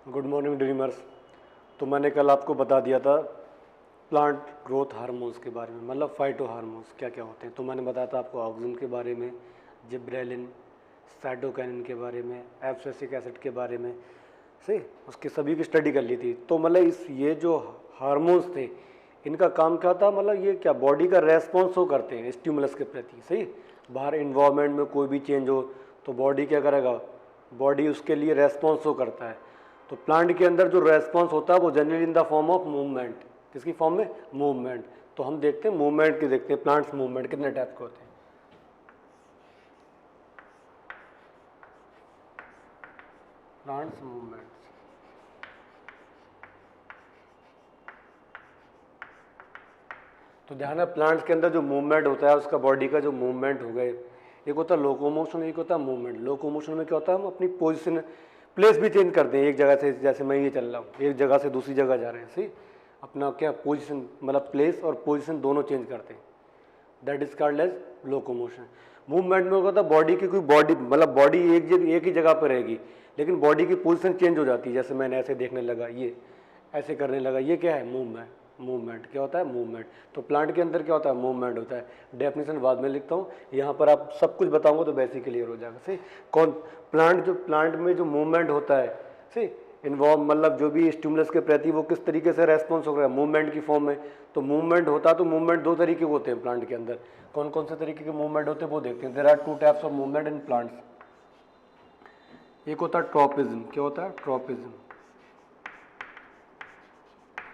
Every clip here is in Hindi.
Good morning dreamers. तो मैंने कल आपको बता दिया था प्लांट ग्रोथ हार्मोन्स के बारे में, मतलब फाइटो हार्मोन्स क्या क्या होते हैं। तो मैंने बताया था आपको ऑक्सिन के बारे में, जिब्रेलिन, साइटोकाइनिन के बारे में, एब्सिसिक एसिड के बारे में, सही उसके सभी की स्टडी कर ली थी। तो मतलब ये जो हार्मोन्स थे इनका काम क्या था, मतलब ये क्या बॉडी का रेस्पॉन्स हो करते हैं स्टिमुलस के प्रति। सही, बाहर इन्वायरमेंट में कोई भी चेंज हो तो बॉडी क्या करेगा, बॉडी उसके लिए रेस्पॉन्स हो करता है। तो प्लांट के अंदर जो रेस्पॉन्स होता है वो generally in the form of movement. किसकी फॉर्म में? मूवमेंट। तो हम देखते हैं मूवमेंट की, देखते हैं प्लांट्स मूवमेंट कितने टाइप के होते हैं। प्लांट्स मूवमेंट, तो ध्यान है प्लांट्स के अंदर जो मूवमेंट होता है उसका बॉडी का जो मूवमेंट हो गए, एक होता है लोकोमोशन, एक होता है मूवमेंट। लोकोमोशन में क्या होता है, हम अपनी पोजीशन प्लेस भी चेंज करते हैं एक जगह से, जैसे मैं ये चल रहा हूँ एक जगह से दूसरी जगह जा रहे हैं। सही, अपना क्या पोजीशन, मतलब प्लेस और पोजीशन दोनों चेंज करते हैं, that is called as locomotion. Movement में होता है बॉडी की कोई बॉडी, मतलब बॉडी एक ही जगह पर रहेगी लेकिन बॉडी की पोजीशन चेंज हो जाती है। जैसे मैंने ऐसे देखने लगा, ये ऐसे करने लगा, ये क्या है? मूवमेंट। मूवमेंट क्या होता है? मूवमेंट। तो प्लांट के अंदर क्या होता है? मूवमेंट होता है। डेफिनेशन बाद में लिखता हूँ, यहाँ पर आप सब कुछ बताऊंगा तो वैसे क्लियर हो जाएगा। सही, कौन प्लांट में जो मूवमेंट होता है, सही इन्वॉल्व, मतलब जो भी स्टिमुलस के प्रति वो किस तरीके से रेस्पॉन्स हो रहा है, मूवमेंट की फॉर्म में। तो मूवमेंट होता है, तो मूवमेंट दो तरीके के होते हैं प्लांट के अंदर। कौन कौन से तरीके के मूवमेंट होते हैं वो देखते हैं। There are two types of movement in plants. एक होता है ट्रॉपिज्म। क्या होता है? ट्रॉपिज्म।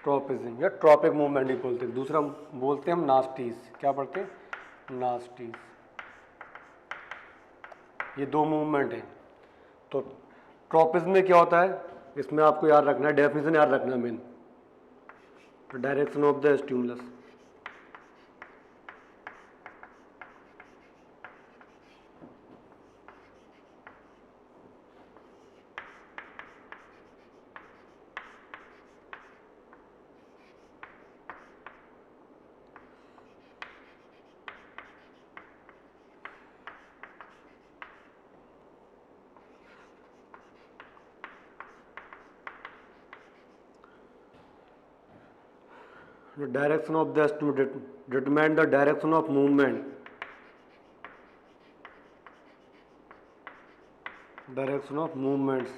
ट्रॉपिज्म या ट्रॉपिक मूवमेंट ही बोलते हैं। दूसरा बोलते हैं हम नास्टीज। क्या पढ़ते हैं? नास्टीज। ये दो मूवमेंट है। तो ट्रॉपिज्म में क्या होता है, इसमें आपको याद रखना है, डेफिनेशन याद रखना है main, direction of the stimulus. The direction of the stimulus determine the direction of movement. Direction of movements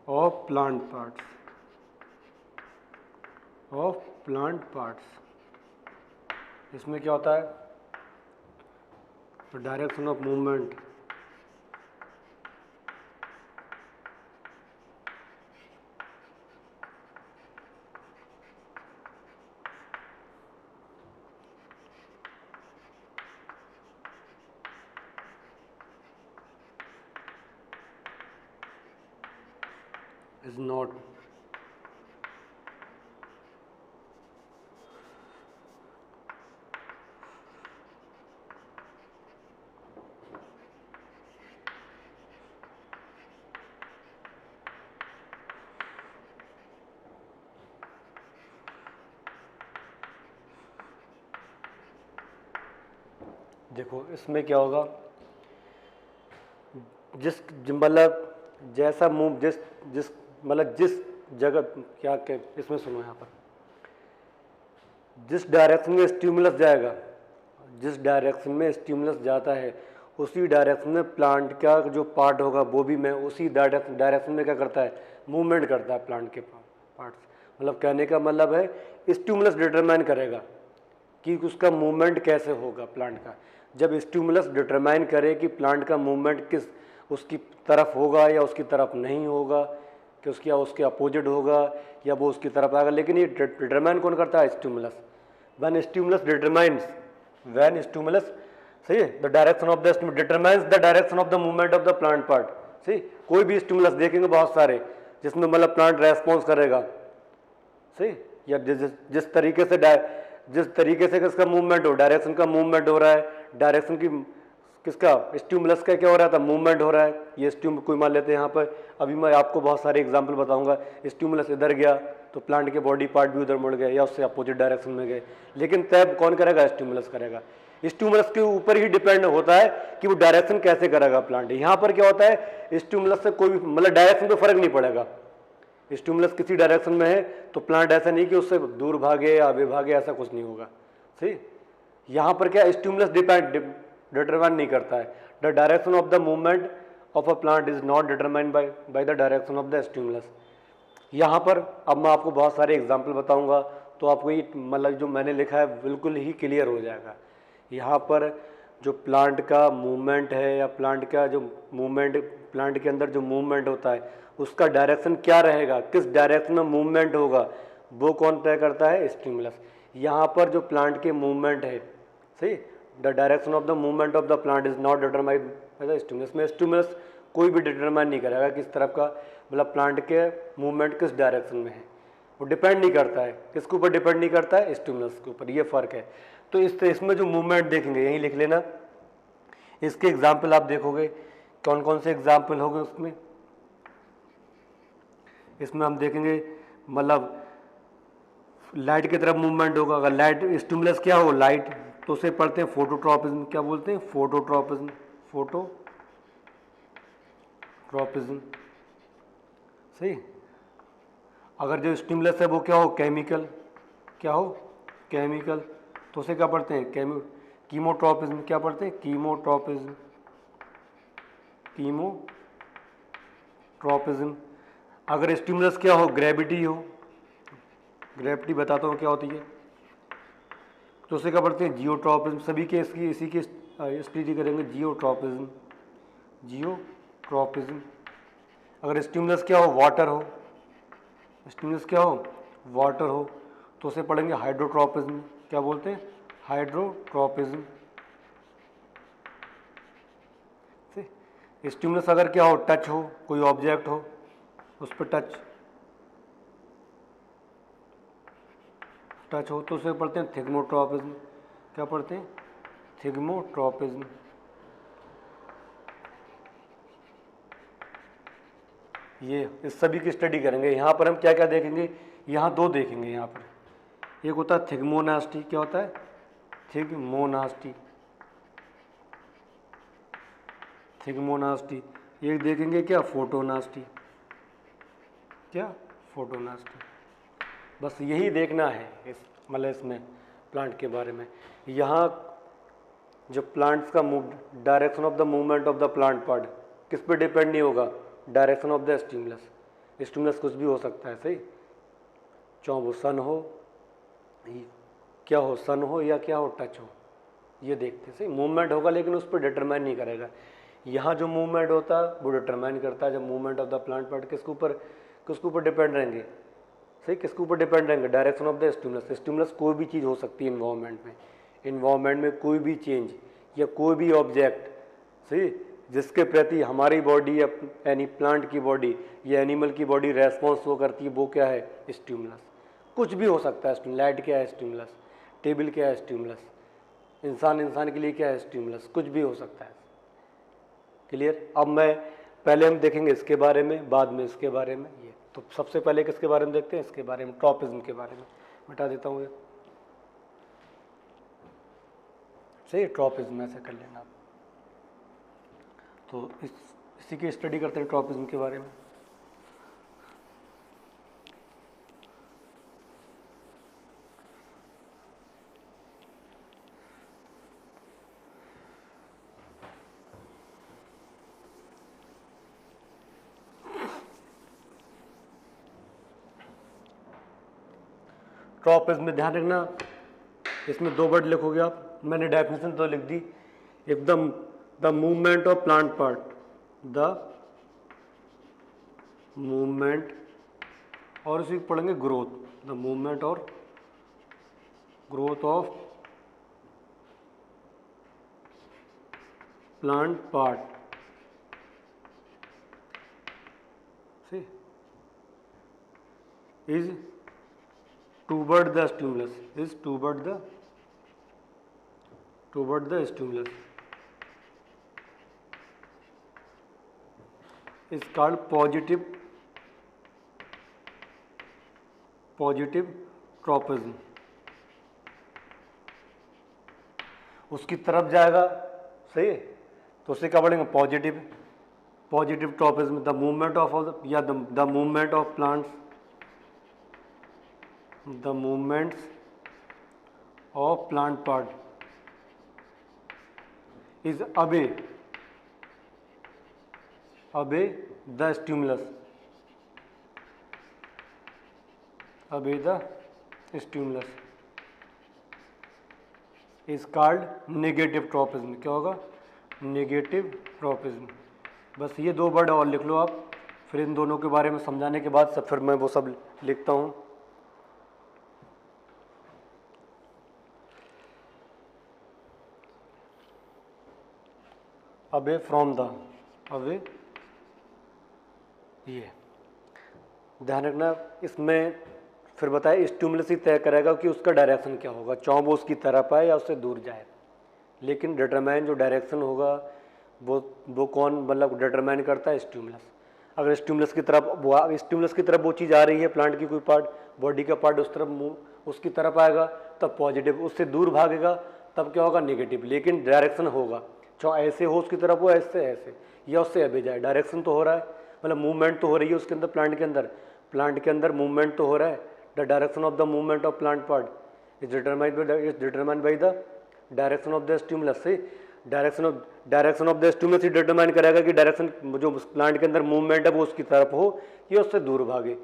of plant parts. Of plant parts. इसमें क्या होता है? तो direction of movement is not देखो इसमें क्या होगा, जिस मतलब जैसा मूव जिस जिस मतलब जिस जगह क्या इसमें सुनो, यहाँ पर जिस डायरेक्शन में स्टिमुलस जाएगा, जिस डायरेक्शन में स्टिमुलस जाता है उसी डायरेक्शन में प्लांट का जो पार्ट होगा वो भी मैं उसी डायरेक्शन में क्या करता है? मूवमेंट करता है प्लांट के पार्ट्स। मतलब कहने का मतलब है स्टिमुलस डिटरमाइन करेगा कि उसका मूवमेंट कैसे होगा प्लांट का। जब स्टिमुलस डिटरमाइन करे कि प्लांट का मूवमेंट किस उसकी तरफ होगा या उसकी तरफ नहीं होगा, कि उसके अपोजिट होगा या वो उसकी तरफ आएगा, लेकिन ये डिटरमाइन कौन करता है? Stimulus. When stimulus determines, when stimulus, सही है, the direction of the determines the direction of the movement of the plant part. सही, कोई भी स्टिमुलस देखेंगे बहुत सारे जिसमें मतलब प्लांट रेस्पॉन्स करेगा, सही, या जिस तरीके से किसका मूवमेंट हो, डायरेक्शन का मूवमेंट हो रहा है, डायरेक्शन की किसका? स्टिमुलस का क्या हो रहा था? मूवमेंट हो रहा है। ये कोई मान लेते हैं यहाँ पर, अभी मैं आपको बहुत सारे एग्जांपल बताऊंगा। स्टिमुलस इधर गया तो प्लांट के बॉडी पार्ट भी उधर मुड़ गए या उससे अपोजिट डायरेक्शन में गए, लेकिन तब कौन करेगा? स्टिमुलस करेगा। स्टिमुलस के ऊपर ही डिपेंड होता है कि वो डायरेक्शन कैसे करेगा प्लांट। यहाँ पर क्या होता है, स्टिमुलस से कोई भी मतलब डायरेक्शन पे फर्क नहीं पड़ेगा, स्टिमुलस किसी डायरेक्शन में है तो प्लांट ऐसा नहीं कि उससे दूर भागे या आगे भागे, ऐसा कुछ नहीं होगा। सही, यहाँ पर क्या स्टिमुलस डिटरमाइन नहीं करता है। The direction of the movement of a plant is not determined by the direction of the stimulus. यहाँ पर अब मैं आपको बहुत सारे एग्जाम्पल बताऊंगा तो आपको ये मतलब जो मैंने लिखा है बिल्कुल ही क्लियर हो जाएगा। यहाँ पर जो प्लांट का मूवमेंट है या प्लांट का जो मूवमेंट, प्लांट के अंदर जो मूवमेंट होता है उसका डायरेक्शन क्या रहेगा, किस डायरेक्शन में मूवमेंट होगा, वो कौन तय करता है, स्टिमुलस। यहाँ पर जो प्लांट के मूवमेंट है, सही, the direction of the movement of the plant is not determined by the stimulus. में स्टिमुलस कोई भी डिटरमाइन नहीं करेगा किस तरफ का, मतलब प्लांट के मूवमेंट किस डायरेक्शन में है, वो डिपेंड नहीं करता है। किसके ऊपर डिपेंड नहीं करता है, स्टिमुलस के ऊपर। ये फर्क है। तो इसमें जो मूवमेंट देखेंगे यहीं लिख लेना, इसके एग्जाम्पल आप देखोगे कौन कौन से एग्जाम्पल होंगे उसमें। इसमें हम देखेंगे मतलब लाइट की तरफ मूवमेंट होगा। अगर लाइट स्टिमुलस क्या हो, लाइट, तो उसे पढ़ते हैं फोटोट्रॉपिज्म। क्या बोलते हैं, फोटोट्रॉपिज्म, फोटोट्रॉपिज्म। सही। अगर जो स्टिमुलस है वो क्या हो, केमिकल, क्या हो, केमिकल, तो उसे क्या पढ़ते हैं, कीमोट्रॉपिज्म। क्या पढ़ते हैं, कीमोट्रॉपिज्म, कीमोट्रॉपिज्म। अगर स्टिमुलस क्या हो, ग्रेविटी हो, ग्रेविटी बताता हूँ क्या होती है, तो उसे क्या पढ़ते हैं, जियोट्रॉपिज्म। सभी के इसी की स्टडी करेंगे, जियोट्रॉपिज्म, जियोट्रॉपिज्म। अगर स्टिमुलस क्या हो, वाटर हो, स्टिमुलस क्या हो, वाटर हो, तो उसे पढ़ेंगे हाइड्रोट्रॉपिज्म। क्या बोलते हैं, हाइड्रोट्रॉपिज्म। स्टिमुलस अगर क्या हो, टच हो, कोई ऑब्जेक्ट हो उस पर टच हो, तो उसे पढ़ते हैं थिग्मोट्रॉपिज्म। क्या पढ़ते हैं, थिग्मोट्रॉपिज्म। ये इस सभी की स्टडी करेंगे। यहाँ पर हम क्या क्या देखेंगे, यहाँ दो देखेंगे। यहाँ पर एक होता है थिग्मोनास्टी। क्या होता है, थिग्मोनास्टी, थिग्मोनास्टी। एक देखेंगे क्या, फोटोनास्टी। क्या, फोटोनास्टी। बस यही देखना है इस मतलब इसमें प्लांट के बारे में। यहाँ जो प्लांट्स का direction of the movement of the plant part किस पे डिपेंड नहीं होगा, direction of the stimulus. Stimulus कुछ भी हो सकता है। सही, चाहे वो सन हो, क्या हो, सन हो या क्या हो, टच हो, ये देखते। सही, मूवमेंट होगा लेकिन उस पर डिटरमाइन नहीं करेगा। यहाँ जो मूवमेंट होता है वो डिटरमाइन करता है। जब movement of the plant part किसके ऊपर डिपेंड रहेंगे, सही, किसके ऊपर डिपेंड रहेंगे, direction of the stimulus. Stimulus कोई भी चीज़ हो सकती है इन्वायरमेंट में, इन्वायरमेंट में कोई भी चेंज या कोई भी ऑब्जेक्ट, सही, जिसके प्रति हमारी बॉडी या यानी प्लांट की बॉडी या एनिमल की बॉडी रेस्पॉन्स वो करती है, वो क्या है, स्टिमुलस। कुछ भी हो सकता है। लाइट क्या है, स्टिमुलस। टेबल क्या है, स्टिमुलस। इंसान के लिए क्या है, स्टिमुलस। कुछ भी हो सकता है। क्लियर। अब पहले हम देखेंगे इसके बारे में, बाद में इसके बारे में। ये तो सबसे पहले किसके बारे में देखते हैं, इसके बारे में, ट्रॉपिज्म के बारे में। मिटा देता हूँ ये, सही, ट्रॉपिज्म ऐसे कर लेना आप। तो इसी की स्टडी करते हैं, ट्रॉपिज्म के बारे में। ट्रॉपिज्म में ध्यान रखना, इसमें दो वर्ड लिखोगे आप। मैंने डेफिनेशन तो लिख दी, एकदम, the movement of plant part, the movement, और इसी पढ़ेंगे ग्रोथ, द मूवमेंट और growth of plant part, see, is toward the stimulus, is toward the stimulus, is called positive tropism। उसकी तरफ जाएगा, सही है, तो उसे क्या पढ़ेंगे, positive. Positive tropism, the movement of या the movement of plants, the movements of plant part is away the stimulus, away the stimulus is called negative tropism. क्या होगा? Negative tropism. बस ये दो वर्ड और लिख लो आप, फिर इन दोनों के बारे में समझाने के बाद सब फिर मैं वो सब लिखता हूँ। अवे फ्रॉम द, अवे, ये ध्यान रखना। इसमें फिर बताए स्टिमुलस ही तय करेगा कि उसका डायरेक्शन क्या होगा, चाहे वो उसकी तरफ आए या उससे दूर जाए, लेकिन डिटरमाइन जो डायरेक्शन होगा वो कौन मतलब डिटरमाइन करता है? स्टिमुलस। अगर स्टिमुलस की तरफ वो चीज़ आ रही है, प्लांट की कोई पार्ट, बॉडी का पार्ट उस तरफ उसकी तरफ आएगा तब पॉजिटिव, उससे दूर भागेगा तब क्या होगा? नेगेटिव। लेकिन डायरेक्शन होगा, चाहे ऐसे हो उसकी तरफ हो, ऐसे या उससे अभी जाए, डायरेक्शन तो हो रहा है, मतलब मूवमेंट तो हो रही है उसके अंदर, प्लांट के अंदर मूवमेंट तो हो रहा है। The direction of the movement of plant part is determined by the direction of the stimulus. से डायरेक्शन ऑफ द स्टिमुलस ही डिटरमाइन करेगा कि डायरेक्शन जो प्लांट के अंदर मूवमेंट है वो उसकी तरफ हो या उससे दूर भागे,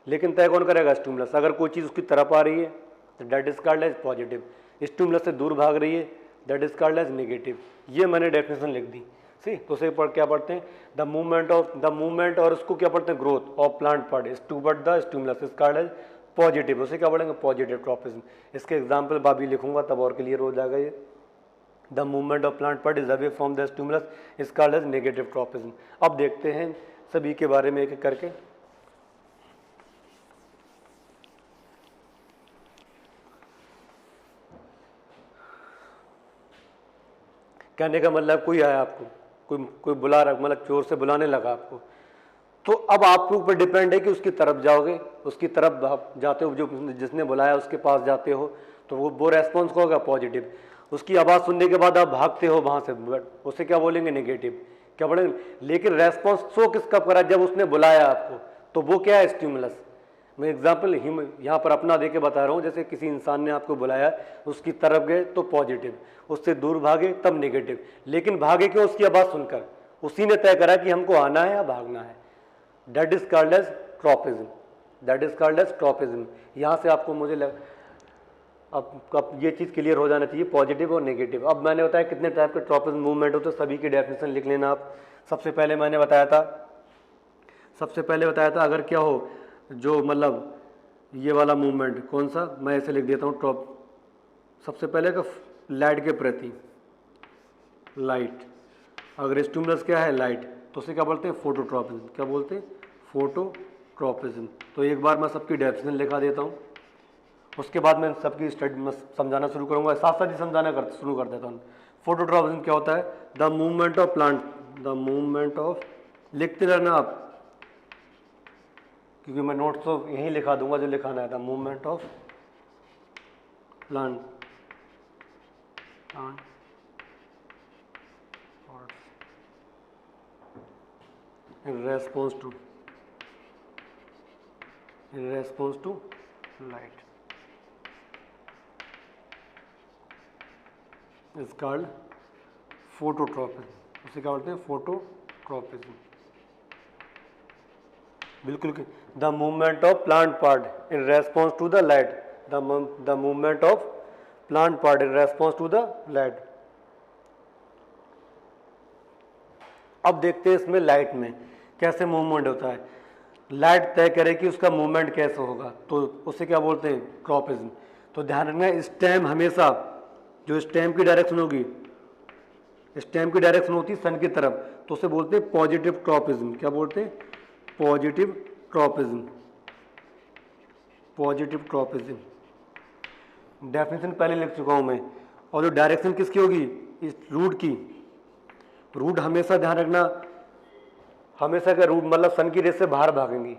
लेकिन तय कौन करेगा? स्टिमुलस। अगर कोई चीज़ उसकी तरफ आ रही है तो that is called as positive, stimulus से दूर भाग रही है that is called as negative. ये मैंने डेफिनेशन लिख दी। सी तो उसे क्या पढ़ते हैं? द मूवमेंट और उसको क्या पढ़ते हैं? Growth of plant part is toward the stimulus is called as positive. उसे क्या पढ़ेंगे? Positive tropism. इसके एग्जाम्पल भाभी लिखूंगा तब और क्लियर हो जाएगा ये। The movement of plant part is away from the stimulus is called as negative tropism. अब देखते हैं सभी के बारे में एक एक करके। कहने का मतलब कोई आया आपको, कोई बुला रहा, मतलब जोर से बुलाने लगा आपको, तो अब आपके ऊपर डिपेंड है कि उसकी तरफ जाओगे, उसकी तरफ जाते हो, जो जिसने बुलाया उसके पास जाते हो तो वो रेस्पॉन्स होगा पॉजिटिव। उसकी आवाज़ सुनने के बाद आप भागते हो वहाँ से, उसे क्या बोलेंगे? नेगेटिव। क्या बोलेंगे? लेकिन रेस्पॉन्स शो किस कब करा? जब उसने बुलाया आपको, तो वो क्या है? स्टिमुलस। मैं एग्जाम्पल यहाँ पर अपना दे के बता रहा हूँ। जैसे किसी इंसान ने आपको बुलाया, उसकी तरफ गए तो पॉजिटिव, उससे दूर भागे तब नेगेटिव। लेकिन भागे क्यों? उसकी आवाज़ सुनकर। उसी ने तय करा कि हमको आना है या भागना है। That is called as tropism, that is called as tropism. यहाँ से आपको मुझे अब ये चीज़ क्लियर हो जाना चाहिए, पॉजिटिव और नेगेटिव। अब मैंने बताया कितने टाइप के ट्रॉपिज्म मूवमेंट होते हैं, सभी की डेफिनेशन लिख लेना आप। सबसे पहले मैंने बताया था अगर क्या हो, जो मतलब ये वाला मूवमेंट कौन सा, मैं ऐसे लिख देता हूँ सबसे पहले का लाइट के प्रति, लाइट। अगर स्टिमुलस क्या है? लाइट, तो उसे क्या बोलते हैं? फोटोट्रॉपिज्म। क्या बोलते हैं? फोटोट्रॉपिज्म। तो एक बार मैं सबकी डेफिनेशन लिखा देता हूँ, उसके बाद मैं सबकी स्टडी समझाना शुरू करूँगा, साथ साथ ही समझाना शुरू कर देता हूँ। फोटोट्रॉपिज्म क्या होता है? The movement of plant, the movement of, लिखते रहना आप क्योंकि मैं नोट्स तो यहीं लिखा दूंगा जो लिखाना है। The movement of plant in response to light is called phototropism। उसे क्या बोलते हैं? फोटोट्रॉपिज्म। बिल्कुल। The movement of plant part in response to the light, the movement of plant part in response to the light. अब देखते हैं इसमें लाइट में कैसे मूवमेंट होता है। लाइट तय करे कि उसका मूवमेंट कैसे होगा, तो उसे क्या बोलते हैं? ट्रॉपिज्म। तो ध्यान रखना, स्टेम हमेशा जो स्टेम की डायरेक्शन होगी, स्टेम की डायरेक्शन होती है सन की तरफ, तो उसे बोलते हैं पॉजिटिव ट्रॉपिज्म। क्या बोलते हैं? Positive tropism. Positive tropism definition पहले लिख चुका हूं मैं। और जो डायरेक्शन किसकी होगी? इस रूट की। रूट हमेशा ध्यान रखना, हमेशा का रूट मतलब सन की रेस से बाहर भागेंगी।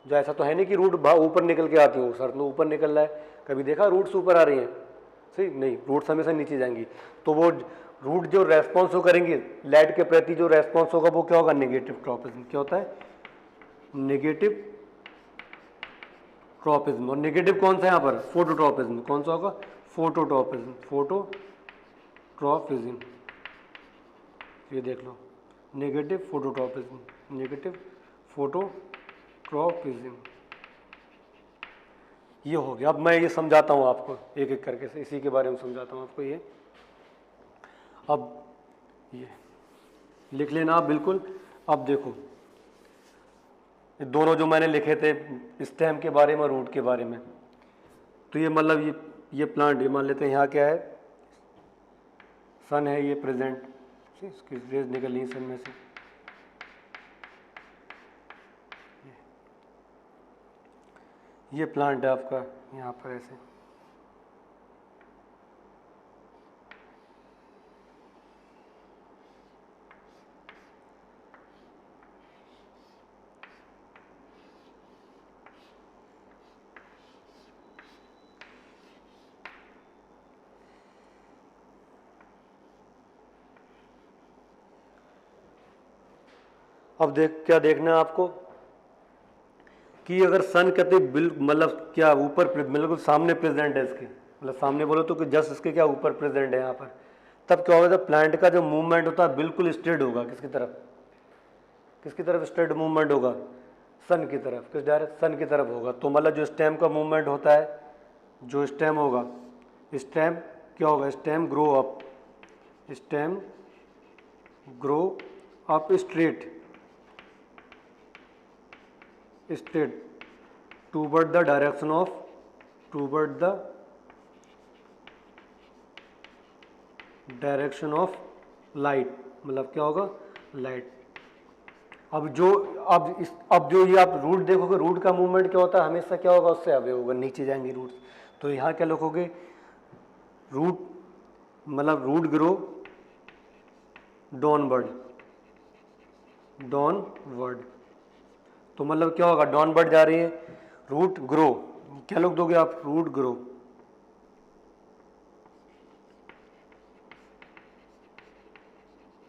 जो ऐसा तो है नहीं कि रूट ऊपर निकल के आती हो, सर तो ऊपर निकल रहा है, कभी देखा रूट्स ऊपर आ रही हैं? सही नहीं, रूट्स हमेशा नीचे जाएंगी। तो रूट जो रेस्पॉन्स वो करेंगे लाइट के प्रति, जो रेस्पॉन्स होगा वो क्या होगा, नेगेटिव ट्रॉपिज्म। क्या होता है, नेगेटिव ट्रॉपिज्म। और नेगेटिव कौन सा है यहाँ पर, फोटोट्रॉपिज्म। कौन सा होगा, फोटोट्रॉपिज्म, फोटोट्रॉपिज्म। ये देख लो, नेगेटिव फोटोट्रॉपिज्म, नेगेटिव फोटोट्रॉपिज्म। ये हो गया। अब मैं ये समझाता हूँ आपको एक एक करके से, इसी के बारे में समझाता हूँ आपको ये। अब ये लिख लेना आप बिल्कुल। अब देखो ये दोनों जो मैंने लिखे थे स्टेम के बारे में, रूट के बारे में, तो ये मतलब ये प्लांट, ये मान लेते हैं यहाँ क्या है, सन है ये प्रेजेंट, इसकी रेज निकल रही सन में से। ये प्लांट है आपका यहाँ पर ऐसे। अब क्या देखना है आपको कि अगर सन कहते मतलब क्या ऊपर बिल्कुल सामने प्रेजेंट है इसके, मतलब सामने बोलो तो कि जस्ट इसके क्या ऊपर प्रेजेंट है यहाँ पर, तब क्या होगा, जब प्लांट का जो मूवमेंट होता है बिल्कुल स्ट्रेट होगा। किसकी तरफ, किसकी तरफ स्ट्रेट मूवमेंट होगा, सन की तरफ। किस डायरेक्ट, सन की तरफ होगा। तो मतलब जो स्टेम का मूवमेंट होता है, जो स्टेम होगा, स्टेम क्या होगा, stem grow up, stem grow up straight, straight toward the direction of, toward the direction of light, मतलब क्या होगा, लाइट। अब जो ये आप रूट देखोगे, रूट का मूवमेंट क्या होता है, हमेशा क्या होगा, उससे अवे होगा, नीचे जाएंगे रूट। तो यहाँ क्या लिखोगे, रूट मतलब रूट ग्रो डाउनवर्ड, डाउनवर्ड। तो मतलब क्या होगा, डाउनवर्ड जा रही है, रूट ग्रो, क्या लोग दोगे आप, रूट ग्रो,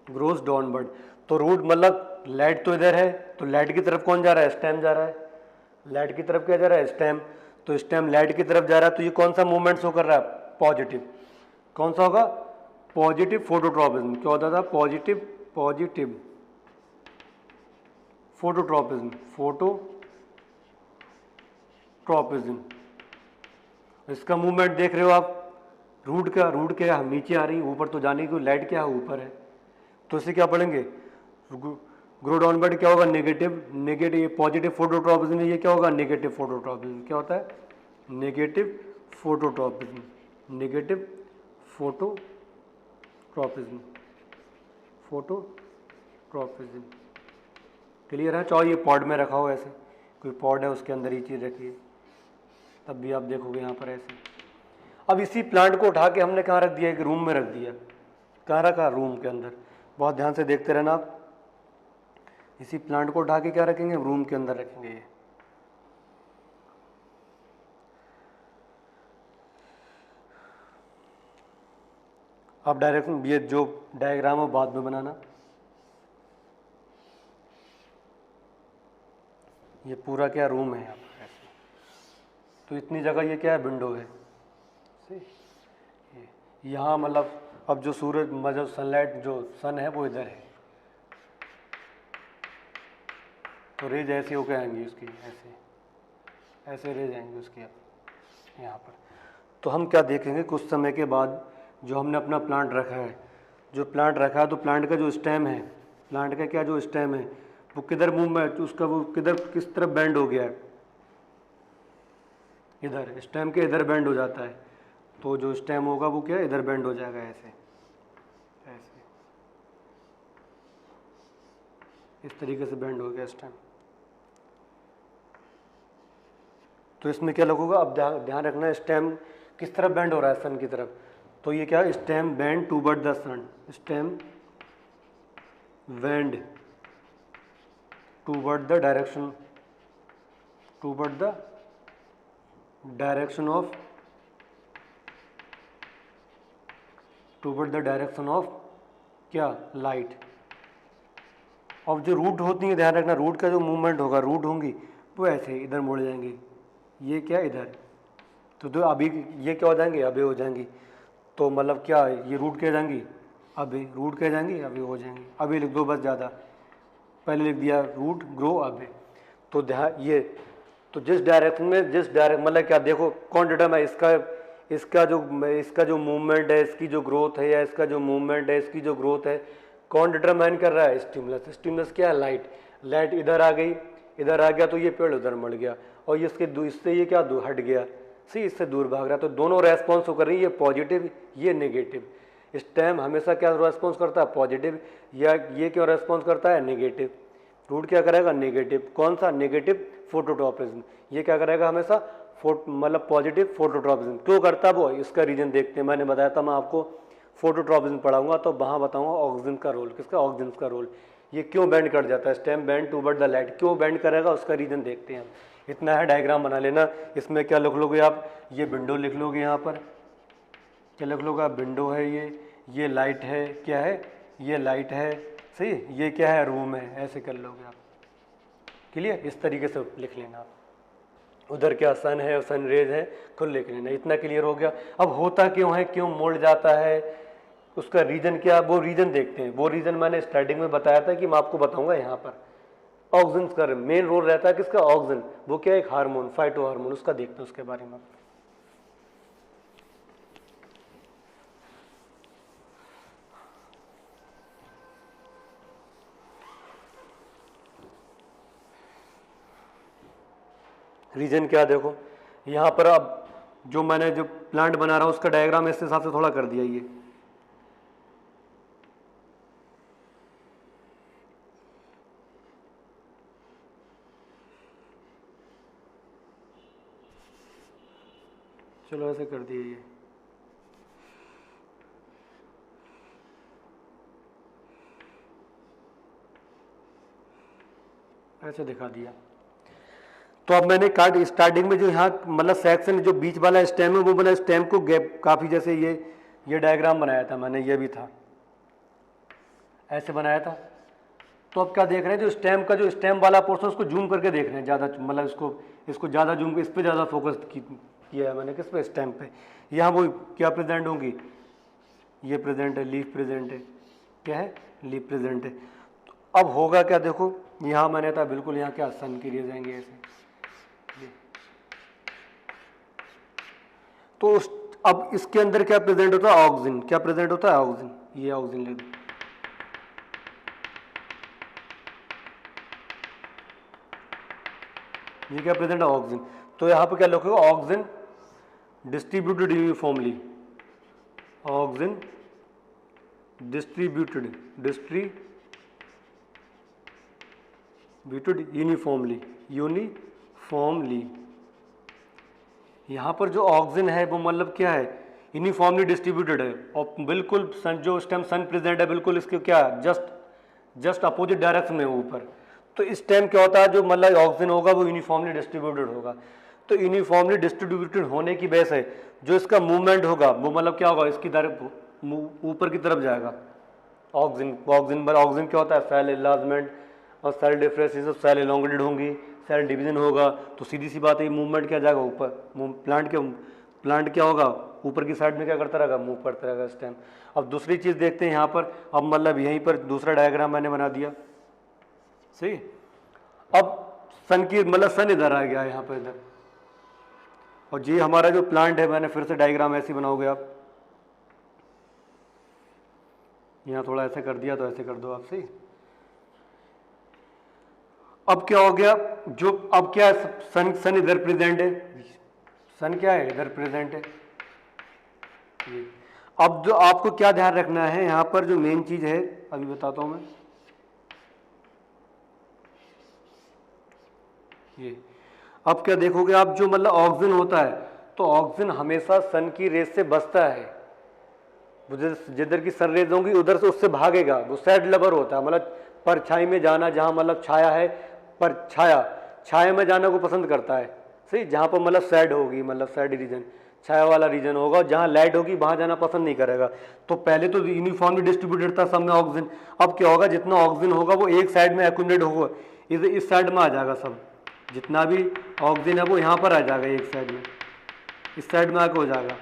ग्रोस डाउनवर्ड। तो रूट मतलब लाइट तो इधर है, तो लाइट की तरफ कौन जा रहा है, स्टेम जा रहा है। लाइट की तरफ क्या जा रहा है, स्टेम। तो स्टेम लाइट की तरफ जा रहा है, तो ये कौन सा मूवमेंट शो कर रहा है, पॉजिटिव। कौन सा होगा, पॉजिटिव फोटोट्रॉपिज्म। क्या होता था, पॉजिटिव, पॉजिटिव फोटोट्रॉपिज्म, फोटोट्रॉपिज्म। इसका मूवमेंट देख रहे हो आप, रूट क्या हम नीचे आ रही है, ऊपर तो जाने की, लाइट क्या है ऊपर है। तो इसे क्या पढ़ेंगे, ग्रो डाउनवर्ड क्या होगा, नेगेटिव पॉजिटिव फोटोट्रॉपिज्म, ये क्या होगा, नेगेटिव फोटोट्रॉपिज्म। क्या होता है, negative phototropism, negative phototropism, phototropism. Clear है। चाहे ये पॉड में रखा हो, ऐसे कोई पॉड है उसके अंदर ही चीज़ रखी है, तब भी आप देखोगे यहाँ पर ऐसे। अब इसी प्लांट को उठा के हमने कहाँ रख दिया, एक रूम में रख दिया। कहाँ रखा, रूम के अंदर। बहुत ध्यान से देखते रहना आप। इसी प्लांट को उठा के क्या रखेंगे, रूम के अंदर रखेंगे ये। आप डायरेक्ट ये जो डायग्राम है बाद में बनाना। ये पूरा क्या रूम है यहाँ पर ऐसे। तो इतनी जगह ये क्या है, विंडो है। यहाँ मतलब अब जो सूरज मतलब सनलाइट, जो सन है वो इधर है, तो रेज ऐसे होकर आएंगी उसकी, ऐसे रेज आएंगी उसकी अब यहाँ पर। तो हम क्या देखेंगे कुछ समय के बाद, जो हमने अपना प्लांट रखा है, जो प्लांट रखा है, तो प्लांट का जो स्टेम है, प्लांट का क्या जो स्टेम है वो किधर मूवमेंट, उसका वो किधर किस तरफ बेंड हो गया है, इधर स्टेम के इधर बेंड हो जाता है। तो जो स्टेम होगा वो क्या इधर बेंड हो जाएगा, ऐसे ऐसे इस तरीके से बेंड हो गया स्टेम। तो इसमें क्या लगेगा, अब ध्यान रखना स्टेम किस तरफ बेंड हो रहा है, सन की तरफ। तो ये क्या, stem bend toward the sun, stem bend toward the direction, toward the direction of, toward the direction of क्या, लाइट। अब जो रूट होती है, ध्यान रखना, रूट का जो मूवमेंट होगा, रूट होंगी वो ऐसे इधर मुड़ जाएंगे, ये क्या इधर, तो अभी ये क्या हो जाएंगे, अभी हो जाएंगी। तो मतलब क्या, ये रूट क्या जाएंगी, अभी रूट क्या जाएंगी, अभी हो जाएंगी। अभी लिख दो बस, ज़्यादा पहले लिख दिया, रूट ग्रो अभी। तो ध्यान ये, तो जिस डायरेक्शन में, मतलब क्या, देखो कौन डिटर्म है इसका जो मूवमेंट है, इसकी जो ग्रोथ है, या इसका जो मूवमेंट है, इसकी जो ग्रोथ है, कौन डिटरमाइन कर रहा है, स्टिमुलस। स्टिमुलस क्या है, लाइट इधर आ गई, इधर आ गया तो ये पेड़ उधर मर गया, और इससे ये क्या हट गया, सी इससे दूर भाग रहा है। तो दोनों रेस्पॉन्स कर रही है, ये पॉजिटिव, ये नेगेटिव। स्टेम हमेशा क्या रेस्पॉन्स करता है, पॉजिटिव, या ये क्यों रेस्पॉन्स करता है, नेगेटिव। रूट क्या करेगा, नेगेटिव। कौन सा, नेगेटिव फोटोट्रॉपिज्म। ये क्या करेगा हमेशा, मतलब पॉजिटिव फोटोट्रॉपिज्म। क्यों करता है वो, इसका रीजन देखते हैं। मैंने बताया था मैं आपको फोटोट्रॉपिज्म पढ़ाऊंगा तो वहाँ बताऊंगा ऑक्सीजन का रोल। किसका, ऑक्सीजन का रोल। ये क्यों बेंड कर जाता है, stem bend toward the light, क्यों बेंड करेगा, उसका रीजन देखते हैं। इतना है, डायग्राम बना लेना। इसमें क्या लिख लोगे आप, ये विंडो लिख लोगे, यहाँ पर क्या लिख लोगे आप, विंडो है ये लाइट है, क्या है, ये लाइट है, सही, ये क्या है, रूम है, ऐसे कर लोगे आप। क्लियर, इस तरीके से लिख लेना आप। उधर क्या सन है, सन रेज है, खुद लिख लेना। इतना क्लियर हो गया। अब होता क्यों है, क्यों मोड़ जाता है, उसका रीजन क्या, वो रीजन देखते हैं। वो रीजन मैंने स्टार्टिंग में बताया था कि मैं आपको बताऊंगा यहाँ पर। ऑक्सीजन का मेन रोल रहता है, किसका, ऑक्सीजन। वो क्या, एक हार्मोन, फाइटो हार्मोन, उसका देखते हैं उसके बारे में। रीजन क्या, देखो यहाँ पर अब जो मैंने जो प्लांट बना रहा हूँ उसका डायग्राम इस हिसाब से थोड़ा कर दिया। ये चलो ऐसे कर दिए, ये ऐसे दिखा दिया। तो अब मैंने स्टार्टिंग में जो यहाँ मतलब सेक्शन जो बीच वाला स्टेम है वो मतलब स्टेम को गैप काफ़ी, जैसे ये डायग्राम बनाया था मैंने, ये भी था ऐसे बनाया था। तो अब क्या देख रहे हैं, जो स्टेम का जो स्टेम वाला पोर्शन उसको जूम करके देख रहे हैं ज़्यादा, मतलब इसको ज़्यादा जूम, इस पर ज़्यादा फोकस किया है मैंने, किस पे, स्टेम पे। यहाँ वो क्या प्रेजेंट होंगी, ये प्रेजेंट है, लीफ प्रेजेंट है, क्या है, लीफ प्रेजेंट है। तो अब होगा क्या, देखो यहाँ मैंने था बिल्कुल, यहाँ क्या सन के लिए जाएंगे ऐसे। तो अब इसके अंदर क्या प्रेजेंट होता है, ऑक्सीजन। क्या प्रेजेंट होता है, ऑक्सीजन। ये ऑक्सीजन ले दो, ये क्या प्रेजेंट है, ऑक्सीजन। तो यहाँ पे क्या लिखोगे, oxygen distributed uniformly, oxygen distributed uniformly. यहाँ पर जो ऑक्सीजन है वो मतलब क्या है, यूनिफॉर्मली डिस्ट्रीब्यूटेड है, और बिल्कुल जो उस टाइम सन प्रेजेंट है बिल्कुल इसके क्या जस्ट अपोजिट डायरेक्शन में ऊपर। तो इस टाइम क्या होता है, जो मतलब ऑक्सीजन होगा वो यूनिफॉर्मली डिस्ट्रीब्यूटेड होगा। तो यूनिफॉर्मली डिस्ट्रीब्यूटेड होने की वजह से जो इसका मूवमेंट होगा वो मतलब क्या होगा, इसकी तरफ ऊपर की तरफ जाएगा। ऑक्सीजन क्या होता है, सेल इनलार्जमेंट और सेल डिफरेंशिएशन, सेल एलोंगेटेड होंगी, सेल डिवीजन होगा। तो सीधी सी बात है, मूवमेंट क्या जाएगा ऊपर, प्लांट क्या होगा, ऊपर की साइड में क्या करता रहेगा, मूव करता रहेगा इस टाइम। अब दूसरी चीज़ देखते हैं यहाँ पर, अब मतलब यहीं पर दूसरा डायग्राम मैंने बना दिया, सही। अब सन की मतलब सन इधर आ गया यहाँ पर इधर, और ये हमारा जो प्लांट है, मैंने फिर से डायग्राम ऐसे बनाओगे आप, यहाँ थोड़ा ऐसे कर दिया तो ऐसे कर दो आप, सही। अब क्या हो गया, जो अब क्या सन इधर प्रेजेंट है, सन क्या है, इधर प्रेजेंट है। अब जो आपको क्या ध्यान रखना है, यहाँ पर जो मेन चीज है अभी बताता हूं मैं, ये अब क्या देखोगे आप, जो मतलब ऑक्सीजन होता है तो ऑक्सीजन हमेशा सन की रेस से बचता है। जिधर की सन रेज होंगी उधर से उससे भागेगा, वो सैड लवर होता है, मतलब परछाई में जाना, जहाँ मतलब छाया है, पर छाया में जाना को पसंद करता है, सही। जहाँ पर मतलब सैड होगी, मतलब सैड रीजन, छाया वाला रीजन होगा, जहाँ लाइट होगी वहाँ जाना पसंद नहीं करेगा। तो पहले तो यूनिफॉर्मली डिस्ट्रीब्यूटेड था सब में ऑक्सीजन, अब क्या होगा, जितना ऑक्सीजन होगा वो एक साइड में एक्यूमुलेट होगा, इस साइड में आ जाएगा सब, जितना भी ऑक्सीजन है वो यहाँ पर आ जाएगा एक साइड में, इस साइड में आके हो जाएगा।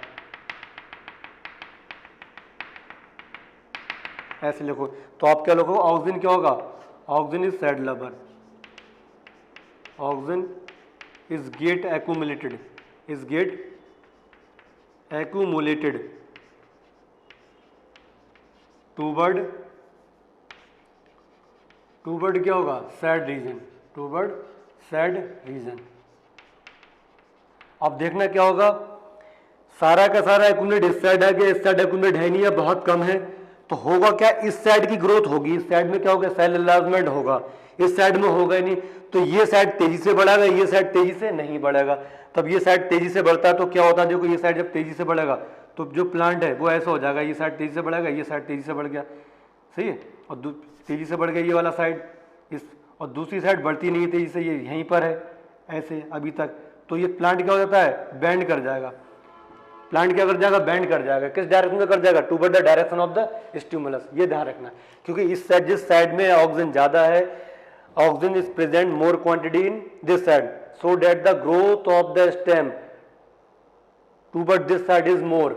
ऐसे लिखो, तो आप क्या लिखो, ऑक्सीजन क्या होगा, oxygen is side level, oxygen is get accumulated, is get accumulated toward क्या होगा, shade region, toward shade region. अब देखना क्या होगा, सारा का सारा एक्यूमुलेट इस साइड है, इस साइड एक्यूमुलेट है नहीं है, बहुत कम है, तो होगा क्या, इस साइड की ग्रोथ होगी, इस साइड में क्या होगा, सेल एनलार्जमेंट होगा, इस साइड में होगा ही नहीं, तो ये साइड तेजी से बढ़ेगा, ये साइड तेजी से नहीं बढ़ेगा। तब ये साइड तेजी से बढ़ता है तो क्या होता है, देखो ये साइड जब तेजी से बढ़ेगा तो जो प्लांट है वो ऐसा हो जाएगा, ये साइड तेजी से बढ़ेगा, ये साइड तेजी से बढ़ गया, सही है, और तेजी से बढ़ गया ये वाला साइड, इस, और दूसरी साइड बढ़ती नहीं है तेजी से, ये यहीं पर है ऐसे अभी तक, तो ये प्लांट क्या हो जाता है, बेंड कर जाएगा। प्लांट क्या कर जाएगा, बेंड कर जाएगा, किस डायरेक्शन में कर जाएगा, toward the direction of the stimulus. ये ध्यान रखना, क्योंकि इस साइड, जिस साइड में ऑक्सीजन ज्यादा है, oxygen is present more quantity in this side, so that the growth of the stem toward this side is more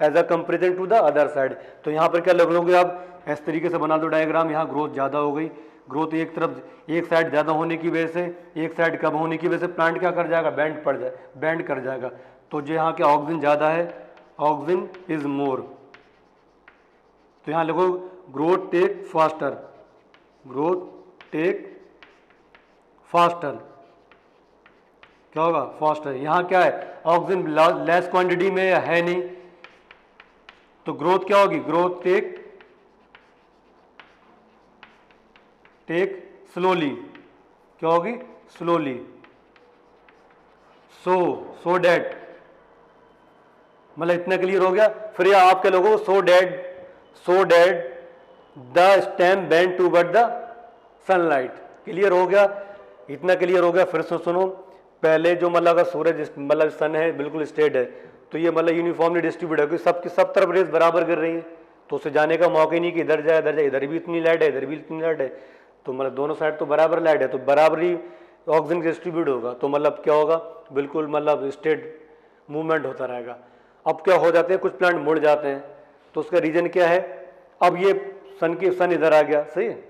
as a comparison to the other side। तो यहाँ पर क्या लगोगे आप, इस तरीके से बना दो डायग्राम, यहाँ ग्रोथ ज़्यादा हो गई, ग्रोथ एक तरफ, एक साइड ज़्यादा होने की वजह से, एक साइड कम होने की वजह से प्लांट क्या कर जाएगा, बेंड कर जाएगा। तो जो यहाँ के ऑक्सीजन ज़्यादा है, ऑक्सीजन इज मोर, तो यहाँ लिखो growth take faster, growth take faster, क्या होगा, फास्टर। यहाँ क्या है, ऑक्सीजन लेस क्वांटिटी में है नहीं, तो ग्रोथ क्या होगी, ग्रोथ टेक स्लोली, क्या होगी, स्लोली, सो डेट, मतलब इतना क्लियर हो गया। फिर ये आप क्या लोगों, so that the stem bend toward the sunlight, clear हो गया, इतना क्लियर हो गया। फिर से सुनो, पहले जो मतलब अगर सूरज मतलब सन है बिल्कुल स्ट्रेट है, तो ये मतलब यूनिफॉर्मली डिस्ट्रीब्यूट है, क्योंकि सबकी सब तरफ रेस बराबर गिर रही है, तो उसे जाने का मौका ही नहीं कि इधर जाए, इधर भी इतनी लाइट है, इधर भी इतनी लाइट है, तो मतलब दोनों साइड तो बराबर लाइट है, तो बराबर ही ऑक्सीजन डिस्ट्रीब्यूट होगा, तो मतलब क्या होगा, बिल्कुल मतलब स्ट्रेट मूवमेंट होता रहेगा। अब क्या हो जाते हैं, कुछ प्लांट मुड़ जाते हैं, तो उसका रीजन क्या है, अब ये सन इधर आ गया, सही है,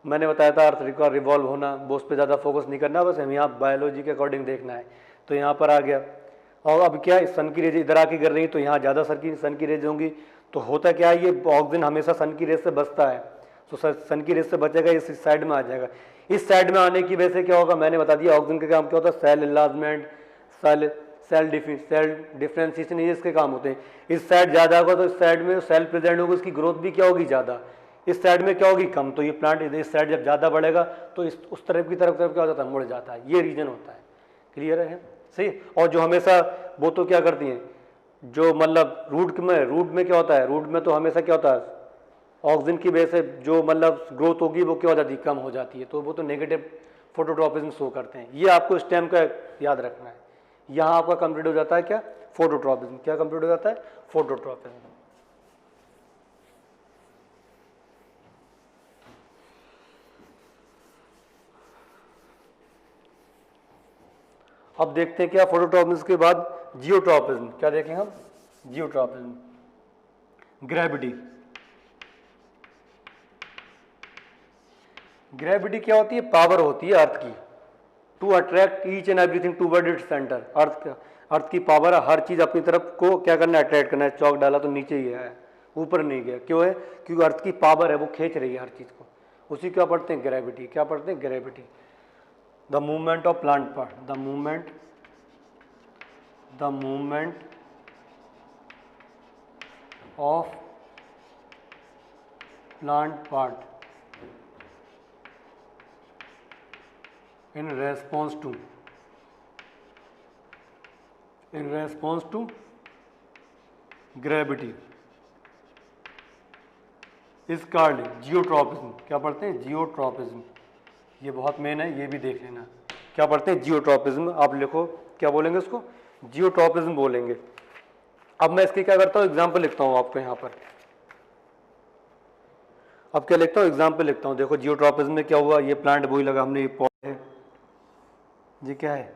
मैंने बताया था अर्थ का रिवॉल्व होना, वो उस पर ज़्यादा फोकस नहीं करना, बस हम यहाँ बायोलॉजी के अकॉर्डिंग देखना है। तो यहाँ पर आ गया, और अब क्या है, सन की रेज इधर आके गिर रही, तो यहाँ ज़्यादा सन की रेज होंगी, तो होता क्या है, ये ऑक्सीजन हमेशा सन की रेज से बचता है, तो सन की रेज से बचेगा, इस साइड में आ जाएगा। इस साइड में आने की वजह से क्या होगा, मैंने बता दिया ऑक्सीजन का काम क्या होता है, सेल एनलार्जमेंट, सेल डिफरेंशिएशन, ये इसके काम होते हैं। इस साइड ज़्यादा होगा तो इस साइड में सेल प्रेजेंट होगा, उसकी ग्रोथ भी क्या होगी, ज़्यादा, इस साइड में क्या होगी, कम, तो ये प्लांट इस साइड जब ज़्यादा बढ़ेगा तो इस उस तरफ की तरफ क्या हो जाता है, मुड़ जाता है, ये रीजन होता है, क्लियर है, सही। और जो हमेशा वो तो क्या करती हैं, जो मतलब रूट में क्या होता है, रूट में तो हमेशा क्या होता है, ऑक्सीजन की वजह से जो मतलब ग्रोथ होगी वो क्या हो जाती है, कम हो जाती है, तो वो तो नेगेटिव फोटोट्रॉपिज्म शो करते हैं। ये आपको स्टेम का याद रखना है। यहाँ आपका कंप्लीट हो जाता है क्या, फोटोट्रॉपिज्म, क्या कंप्लीट हो जाता है, फोटोट्रॉपिज्म। अब देखते हैं क्या फोटोट्रॉपिज्म के बाद जियोट्रॉपिज्म, क्या देखेंगे हम, जियोट्रॉपिज्म, ग्रेविटी। ग्रेविटी क्या होती है, पावर होती है अर्थ की to attract each and everything toward its centre. Earth की पावर है हर चीज अपनी तरफ को क्या करना है, अट्रैक्ट करना है। चौक डाला तो नीचे ही है, ऊपर नहीं गया, क्यों है, क्योंकि अर्थ की पावर है वो खींच रही है हर चीज को, उसी क्या पढ़ते हैं, ग्रेविटी। क्या पढ़ते हैं, gravity. The movement of plant part, the movement of plant part in response to gravity is called geotropism. क्या पढ़ते हैं, जियोट्रॉपिज्म। ये बहुत मेन है, ये भी देख लेना। क्या पढ़ते हैं, जियोट्रॉपिज्म। आप लिखो, क्या बोलेंगे उसको, जियोट्रॉपिज्म बोलेंगे। अब मैं इसकी क्या करता हूँ, एग्जाम्पल लिखता हूँ आपको यहाँ पर। अब क्या लिखता हूँ, एग्जाम्पल लिखता हूँ। देखो जियोट्रॉपिज्म में क्या हुआ, ये प्लांट बोई लगा हमने, ये पॉड है, ये क्या है,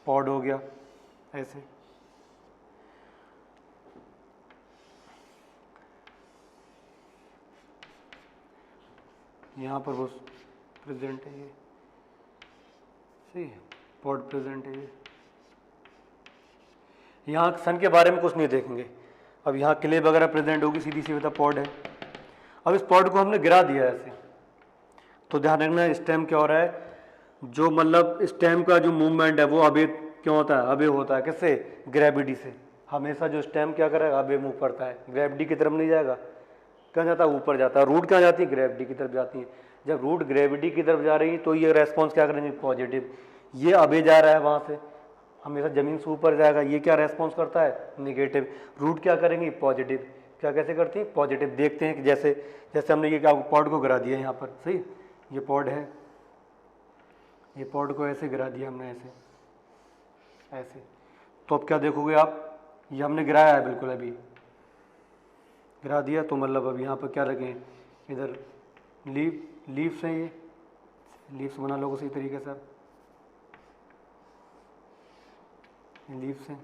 पॉड हो गया ऐसे। यहाँ पर वो प्रेजेंट है, ये सही है, पॉड प्रेजेंट है। ये यहाँ सन के बारे में कुछ नहीं देखेंगे। अब यहाँ क्ले वगैरह प्रेजेंट होगी, सीधी सी पॉड है। अब इस पॉड को हमने गिरा दिया ऐसे, तो ध्यान रखना स्टेम क्या हो रहा है, जो मतलब स्टेम का जो मूवमेंट है वो अबे क्यों होता है, अबे होता है किससे, ग्रेविटी से। हमेशा जो स्टेम क्या करेगा, अबे मूव करता है, ग्रेविटी की तरफ नहीं जाएगा, कहाँ जाता है, ऊपर जाता है। रूट कहाँ जाती है, ग्रेविटी की तरफ जाती है। जब रूट ग्रेविटी की तरफ जा रही है तो ये रेस्पॉन्स क्या करेंगे, पॉजिटिव। ये अबे जा रहा है वहाँ से, हमेशा जमीन से ऊपर जाएगा, ये क्या रेस्पॉन्स करता है, निगेटिव। रूट क्या करेंगे, पॉजिटिव। क्या कैसे करती है, पॉजिटिव। देखते हैं कि जैसे जैसे हमने ये क्या पॉड को गिरा दिया यहाँ पर, सही, ये पॉड है, ये पॉड को ऐसे गिरा दिया हमने, ऐसे ऐसे। तो अब क्या देखोगे आप, ये हमने गिराया है बिल्कुल, अभी गिरा दिया, तो मतलब अब यहाँ पर क्या रखें, इधर लीव्स हैं, ये लीव्स बना लो उसी तरीके से, लीव्स हैं,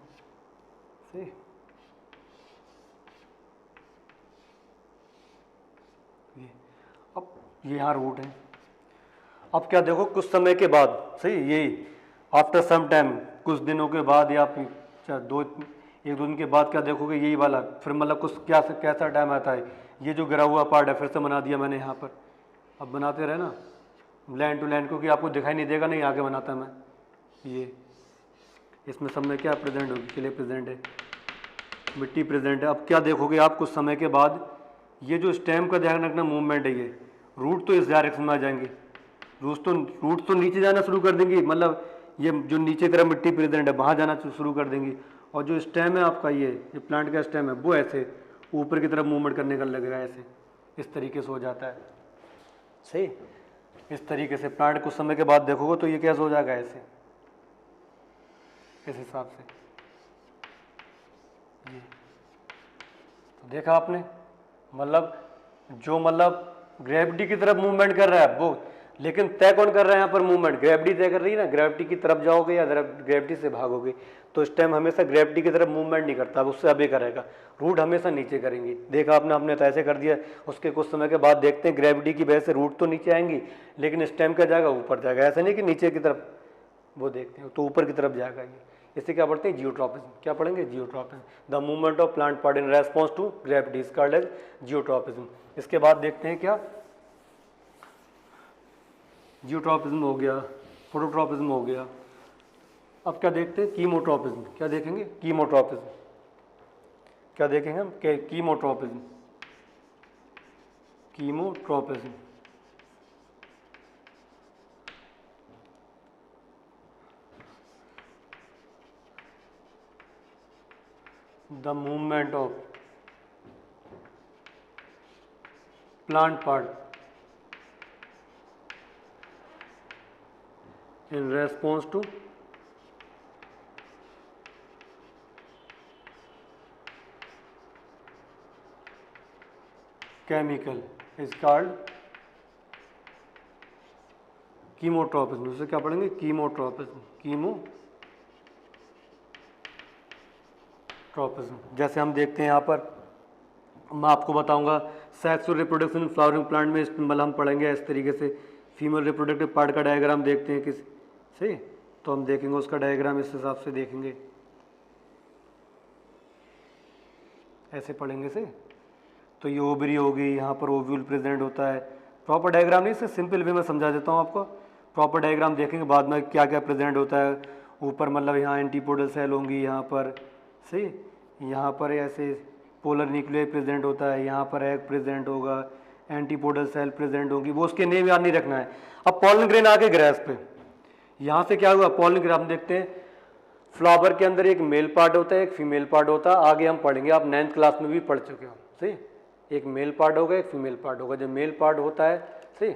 सही। अब ये यहाँ रूट है। अब क्या देखो, कुछ समय के बाद, सही, यही आफ्टर सम टाइम, कुछ दिनों के बाद या फिर एक दो दिन के बाद क्या देखोगे, यही वाला फिर मतलब कुछ क्या कैसा टाइम आता है, ये जो गिरा हुआ पार्ट है फिर से बना दिया मैंने यहाँ पर। अब बनाते रहे ना लाइन टू लाइन, क्योंकि आपको दिखाई नहीं देगा, नहीं आगे बनाता मैं। ये इसमें सब में क्या प्रेजेंट होगी, क्ले प्रेजेंट है, मिट्टी प्रेजेंट है। अब क्या देखोगे आप, कुछ समय के बाद ये जो स्टेम का ध्यान रखना मूवमेंट है, ये रूट तो इस डायरेक्शन में आ जाएंगे, रूट तो नीचे जाना शुरू कर देंगी, मतलब ये जो नीचे की तरफ मिट्टी प्रेजेंट है वहाँ जाना शुरू कर देंगी। और जो स्टेम है आपका, ये प्लांट का स्टेम है, वो ऐसे ऊपर की तरफ मूवमेंट करने का लगेगा, ऐसे इस तरीके से हो जाता है, सही। इस तरीके से प्लांट कुछ समय के बाद देखोगे तो ये कैसे हो जाएगा, ऐसे, इस हिसाब से। ये तो देखा आपने, मतलब जो ग्रेविटी की तरफ मूवमेंट कर रहा है वो, लेकिन तय कौन कर रहा है यहाँ पर मूवमेंट, ग्रेविटी तय कर रही है ना। ग्रेविटी की तरफ जाओगे या ग्रेविटी से भागोगे, तो इस टाइम हमेशा ग्रेविटी की तरफ मूवमेंट नहीं करता, उससे अबे करेगा। रूट हमेशा नीचे करेंगी। देखा आपने, हमने तो ऐसे कर दिया। उसके कुछ समय के बाद देखते हैं ग्रेविटी की वजह से रूट तो नीचे आएंगी, लेकिन इस टाइम क्या जाएगा, ऊपर जाएगा। ऐसा नहीं कि नीचे की तरफ, वो देखते हैं तो ऊपर की तरफ जाएगा ये। इसे क्या पढ़ते हैं, जियोट्रॉपिज्म। क्या पढ़ेंगे, geotropism, the movement of plant part in response to gravity is called as geotropism. इसके बाद देखते हैं क्या, जियोट्रॉपिज्म हो गया, फोटोट्रॉपिज्म हो गया। अब क्या देखते हैं, कीमोट्रॉपिज्म। क्या देखेंगे, कीमोट्रॉपिज्म। क्या देखेंगे हम, chemotropism, chemotropism. the movement of plant part in response to chemical is called chemotropism. उसे क्या पढ़ेंगे, कीमोट्रॉपिज्म, कीमोट्रॉपिज्म। जैसे हम देखते हैं यहाँ पर, मैं आपको बताऊंगा सेक्सुअल रिप्रोडक्शन फ्लावरिंग प्लांट में मतलब हम पढ़ेंगे इस तरीके से। फीमेल रिप्रोडक्टिव पार्ट का डायग्राम देखते हैं किस, सही, तो हम देखेंगे उसका डायग्राम इस हिसाब से देखेंगे, ऐसे पढ़ेंगे से। तो ये ओवरी होगी, यहाँ पर ओव्यूल प्रेजेंट होता है। प्रॉपर डायग्राम नहीं, इसे सिंपल वे में समझा देता हूँ आपको। प्रॉपर डायग्राम देखेंगे बाद में क्या क्या प्रेजेंट होता है। ऊपर मतलब यहाँ एंटीपोडल सेल होंगी, यहाँ पर, सही, यहाँ पर ऐसे पोलर न्यूक्लियर प्रेजेंट होता है, यहाँ पर एग प्रेजेंट होगा, एंटीपोडल सेल प्रेजेंट होगी, वो उसके नेम याद नहीं रखना है। अब पॉलन ग्रेन आके ग्रास पे, यहाँ से क्या हुआ, पॉलन ग्रेन हम देखते हैं फ्लावर के अंदर एक मेल पार्ट होता है, एक फीमेल पार्ट होता है। आगे हम पढ़ेंगे, आप 9th क्लास में भी पढ़ चुके हो, सही। एक मेल पार्ट होगा, एक फीमेल पार्ट होगा। जो मेल पार्ट होता है, सही,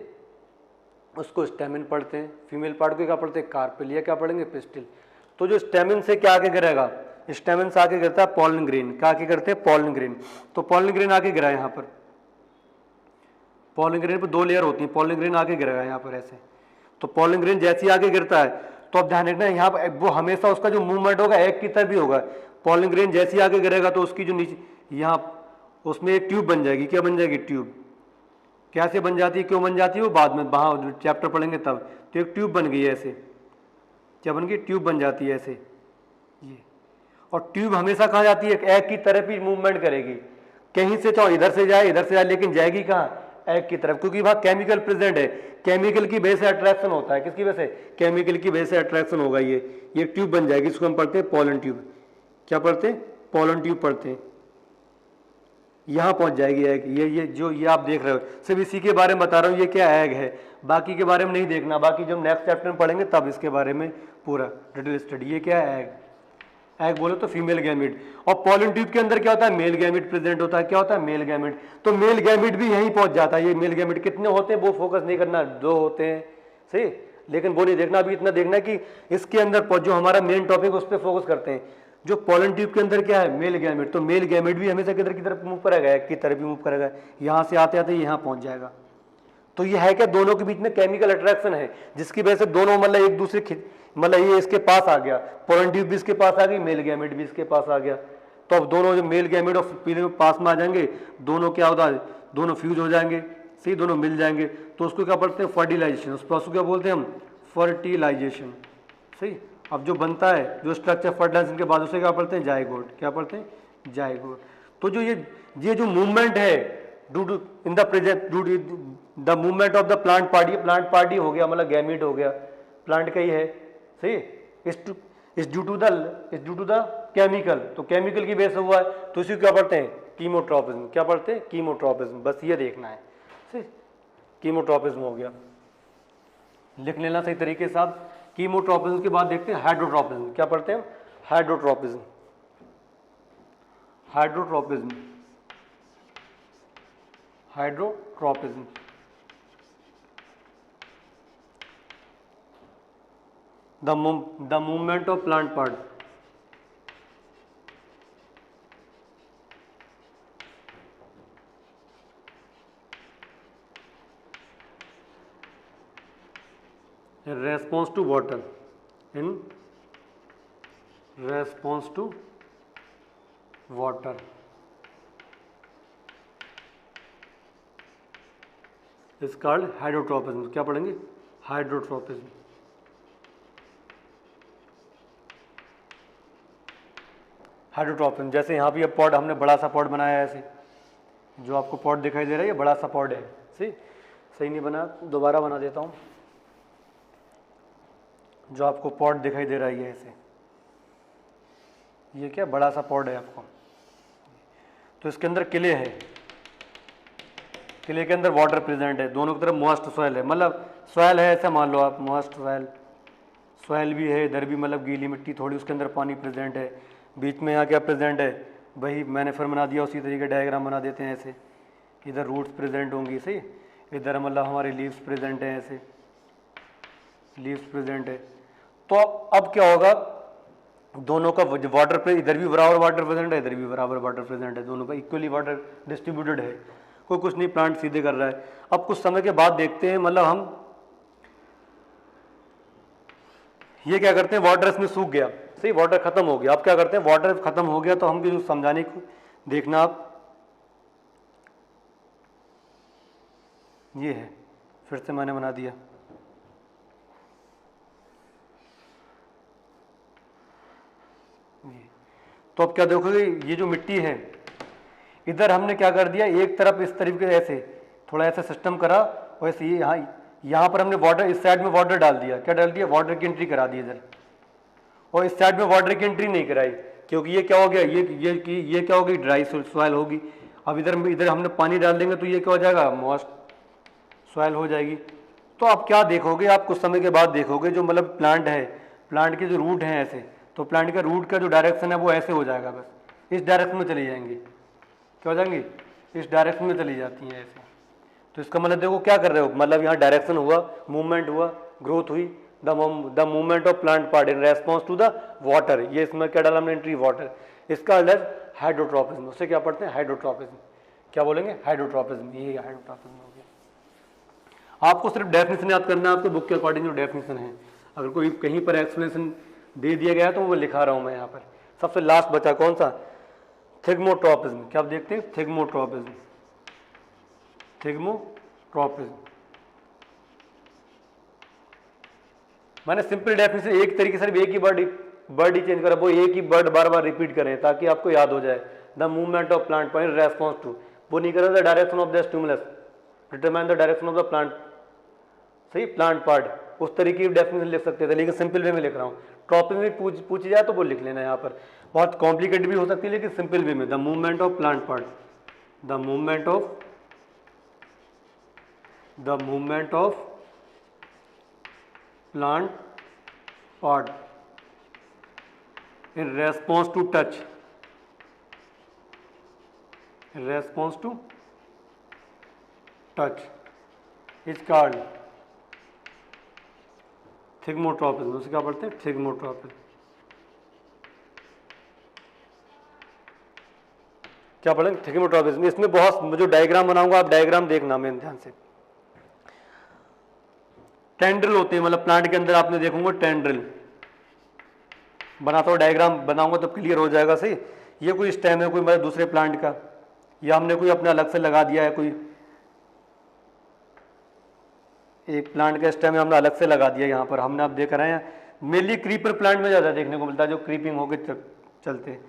उसको स्टेमिन पढ़ते हैं। फीमेल पार्ट को क्या पढ़ते हैं, कार्पेलिया। क्या पढ़ेंगे, पिस्टिल। तो जो स्टेमिन से क्या आके गिरेगा, स्टेमिन से आके गिरता है पॉलन ग्रेन, क्या आके गिरते हैं पॉलन ग्रेन। तो पॉलन ग्रेन आके गिरा यहाँ पर, पॉलन ग्रेन पर 2 लेयर होती है, पॉलन ग्रेन आके गिरेगा यहाँ पर ऐसे। तो पॉलन ग्रेन जैसे ही आगे गिरता है तो अब ध्यान रखना यहाँ पर वो हमेशा उसका जो मूवमेंट होगा एक की तरफ ही होगा। पॉलन ग्रेन जैसे ही आगे गिरेगा तो उसकी जो नीचे यहाँ उसमें एक ट्यूब बन जाएगी। क्या बन जाएगी? ट्यूब। कैसे बन जाती है, क्यों बन जाती है वो बाद में वहाँ चैप्टर पढ़ेंगे तब। तो एक ट्यूब बन गई है ऐसे, क्या बन गई? ट्यूब बन जाती है ऐसे ये। और ट्यूब हमेशा कहाँ जाती है? एक की तरफ ही मूवमेंट करेगी, कहीं से चाहो इधर से जाए इधर से जाए, लेकिन जाएगी कहाँ? एक की तरफ, क्योंकि वहाँ केमिकल प्रेजेंट है। केमिकल की वजह से अट्रैक्शन होता है। किसकी वजह से? केमिकल की वजह से अट्रैक्शन होगा। ये ट्यूब बन जाएगी, इसको हम पढ़ते हैं पॉलन ट्यूब। क्या पढ़ते हैं? पॉलन ट्यूब पढ़ते हैं। यहाँ पहुंच जाएगी एग। ये जो ये आप देख रहे हो सिर्फ इसी के बारे में बता रहा हूँ, ये क्या एग है, बाकी के बारे में नहीं देखना। बाकी जब नेक्स्ट चैप्टर में पढ़ेंगे तब इसके बारे में पूरा डिटेल स्टडी। ये क्या है? एग। एग बोले तो फीमेल गैमिट। और पॉलन ट्यूब के अंदर क्या होता है? मेल गैमिट प्रेजेंट होता है। क्या होता है? Male gamete. तो मेल गैमिट भी यहीं पहुंच जाता है। ये मेल गैमिट कितने होते हैं वो फोकस नहीं करना, 2 होते हैं, सही। लेकिन वो नहीं देखना, अभी इतना देखना कि इसके अंदर जो हमारा मेन टॉपिक उस पर फोकस करते हैं। जो पॉलन ट्यूब के अंदर क्या है? Male gamete. तो मेल गैमेट भी हमेशा किधर की तरफ मूव करेगा? एक की तरफ ही मूव करेगा। यहाँ से आते आते यहाँ पहुंच जाएगा। तो ये है क्या? दोनों के बीच में केमिकल अट्रैक्शन है, जिसकी वजह से दोनों मतलब एक दूसरे मतलब ये इसके पास आ गया, पॉलन ट्यूब भी इसके पास आ गई, मेल गैमेट भी इसके पास आ गया। तो अब दोनों जो मेल गैमेट और फीमेल पास में आ जाएंगे, दोनों क्या होता है? दोनों फ्यूज हो जाएंगे, सही, दोनों मिल जाएंगे। तो उसको क्या पढ़ते हैं? फर्टिलाइजेशन। उस प्रोसेस को क्या बोलते हैं हम? फर्टिलाइजेशन, सही। अब जो बनता है जो स्ट्रक्चर फर्टिलाइजेशन के बाद उसे क्या पढ़ते हैं? जाइगोट। क्या पढ़ते हैं? जाइगोट। तो जो ये जो मूवमेंट है due to in the present due to the movement of the plant part, plant part हो गया मतलब गैमीट हो गया, प्लांट का ही है, सही। इस ड्यू टू द केमिकल। तो केमिकल की वजह से हुआ है, तो इसी को क्या पढ़ते हैं? कीमोट्रोपिज्म। क्या पढ़ते हैं? कीमोट्रोपिज्म। बस ये देखना है, सही। कीमोट्रोपिज्म हो गया, लिख लेना सही तरीके से आप। कीमोट्रोपिज्म के बाद देखते हैं हाइड्रोट्रोपिज्म। क्या पढ़ते हैं? Hydrotropism. Hydrotropism, hydrotropism. The movement of plant part. response to water, in response to water is called hydrotropism. क्या पढ़ेंगे? हाइड्रोट्रोपिज्म। हाइड्रोट्रोपिज्म जैसे यहाँ भी अब पॉड हमने बड़ा सा पॉड बनाया है ऐसे, जो आपको पॉड दिखाई दे रहा है ये बड़ा सा पॉड है, सही नहीं बना, दोबारा बना देता हूँ। जो आपको पॉड दिखाई दे रहा है ये ऐसे, ये क्या बड़ा सा पॉड है आपको। तो इसके अंदर किले हैं, किले के अंदर वाटर प्रेजेंट है, दोनों की तरफ मॉइस्ट सॉइल है, मतलब सॉइल है ऐसा मान लो आप, मॉइस्ट सॉइल भी है, इधर भी मतलब गीली मिट्टी थोड़ी, उसके अंदर पानी प्रेजेंट है। बीच में यहाँ क्या प्रेजेंट है? वही मैंने फिर बना दिया, उसी तरीके डायग्राम बना देते हैं ऐसे। इधर रूट्स प्रेजेंट होंगी, सही। इधर मतलब हमारे लीव्स प्रेजेंट हैं ऐसे, लीव्स प्रेजेंट है। तो अब क्या होगा? दोनों का वाटर पे इधर भी बराबर वाटर प्रेजेंट है, इधर भी बराबर वाटर प्रेजेंट है, दोनों का इक्वली वाटर डिस्ट्रीब्यूटेड है, कोई कुछ नहीं, प्लांट सीधे कर रहा है। अब कुछ समय के बाद देखते हैं, मतलब हम ये क्या करते हैं? वाटर इसमें सूख गया, सही, वाटर खत्म हो गया। अब क्या करते हैं? वाटर खत्म हो गया तो हम भी समझाने को देखना आप, ये है, फिर से मैंने बना दिया। तो अब क्या देखोगे? ये जो मिट्टी है इधर हमने क्या कर दिया, एक तरफ इस तरीके ऐसे थोड़ा ऐसा सिस्टम करा, वैसे ये यहाँ पर हमने वाटर, इस साइड में वाटर डाल दिया। क्या डाल दिया? वाटर की एंट्री करा दी इधर, और इस साइड में वाटर की एंट्री नहीं कराई, क्योंकि ये क्या हो गया, ये क्या होगी? ड्राई सॉइल होगी। अब इधर हमने पानी डाल देंगे तो ये क्या हो जाएगा? मॉइस्ट सॉइल हो जाएगी। तो आप क्या देखोगे? आप कुछ समय के बाद देखोगे जो मतलब प्लांट है, प्लांट के जो रूट हैं ऐसे, तो प्लांट का रूट का जो डायरेक्शन है वो ऐसे हो जाएगा, बस इस डायरेक्शन में चली जाएंगी। क्या हो जाएंगी? इस डायरेक्शन में चली जाती हैं ऐसे। तो इसका मतलब देखो क्या कर रहे हो, मतलब यहाँ डायरेक्शन हुआ, मूवमेंट हुआ, ग्रोथ हुई, the movement of plant part in response to the water, ये इसमें क्या डाला हमने एंट्री वाटर, इसका अलग हाइड्रोट्रॉपिज्म, उससे क्या पढ़ते हैं हाइड्रोट्रॉपिज्म, क्या बोलेंगे हाइड्रोट्रॉपिज्म, ये हाइड्रोट्रॉपिज्म हो गया। आपको सिर्फ डेफिनेशन याद करना है, आपके बुक के अकॉर्डिंग जो डेफिनेशन है, अगर कोई कहीं पर एक्सप्लेनेशन दे दिया गया है तो वो लिखा रहा हूं मैं यहाँ पर। सबसे लास्ट बचा कौन सा, थिग्मोट्रॉपिज्म, क्या आप देखते हैं थिग्मोट्रॉपिज्म, थिग्मोट्रॉपिज्म मैंने सिंपल डेफिनेशन एक तरीके से एक ही वर्ड ही चेंज करा, वो एक ही वर्ड बार बार रिपीट करें ताकि आपको याद हो जाए। The movement of plant point response to, वो नहीं करें the direction of the stimulus, determine the direction of the plant, सही प्लांट पार्ट, उस तरीके की डेफिनेशन लिख सकते थे, लेकिन सिंपल वे में लिख रहा हूँ। टॉपिक में पूछी जाए तो वो लिख लेना यहाँ पर, बहुत कॉम्प्लिकेटेड भी हो सकती है लेकिन सिंपल वे में, the movement of plant part, the movement of plant part in response to touch, response to touch is called thigmotropism, उसे क्या पढ़ते हैं थिग्मोट्रॉपिज्म, क्या पढ़ेंगे थिग्मोट्रॉपिज्म। इसमें बहुत जो डायग्राम बनाऊंगा आप डायग्राम देखना मेरे ध्यान से। टेंड्रिल होते हैं, मतलब प्लांट के अंदर आपने देखूंगा टेंड्रिल बनाता हूँ, डायग्राम बनाऊंगा तब क्लियर हो जाएगा। सही, ये कोई स्टेम है कोई मतलब दूसरे प्लांट का, या हमने कोई अपने अलग से लगा दिया है, कोई एक प्लांट का स्टेम हमने अलग से लगा दिया यहाँ पर, हमने आप देख रहे हैं मेनली क्रीपर प्लांट में ज़्यादा देखने को मिलता है जो क्रीपिंग होकर चलते।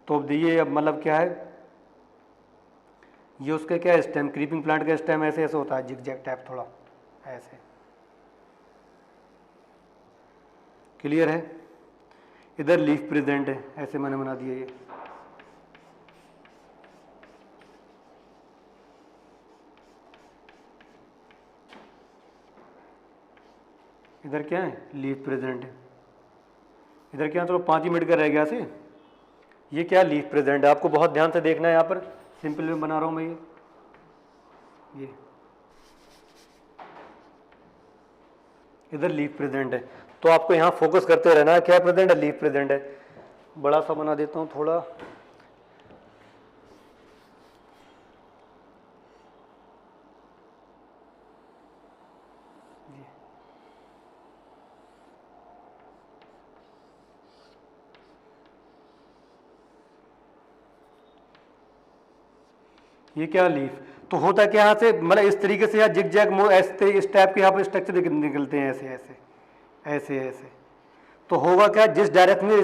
तो अब ये अब मतलब क्या है, ये उसका क्या स्टेम, क्रीपिंग प्लांट का स्टेम ऐसे ऐसे होता है जिगजैग टाइप, थोड़ा ऐसे, क्लियर है। इधर लीफ प्रेजेंट है, ऐसे मैंने बना दिया ये, इधर क्या है लीफ प्रेजेंट है, इधर क्या है तो 5 ही मिनट का रह गया से, ये क्या लीफ प्रेजेंट है, आपको बहुत ध्यान से देखना है। यहाँ पर सिंपल में बना रहा हूँ मैं ये इधर लीफ प्रेजेंट है, तो आपको यहाँ फोकस करते रहना है, क्या प्रेजेंट है लीफ प्रेजेंट है। बड़ा सा बना देता हूँ थोड़ा, ये क्या लीफ, तो होता क्या यहाँ से मतलब इस तरीके से, यहाँ जिग जैग ऐसे इस टाइप के यहाँ पर स्ट्रक्चर निकलते हैं, ऐसे ऐसे ऐसे ऐसे। तो होगा क्या, जिस डायरेक्शन में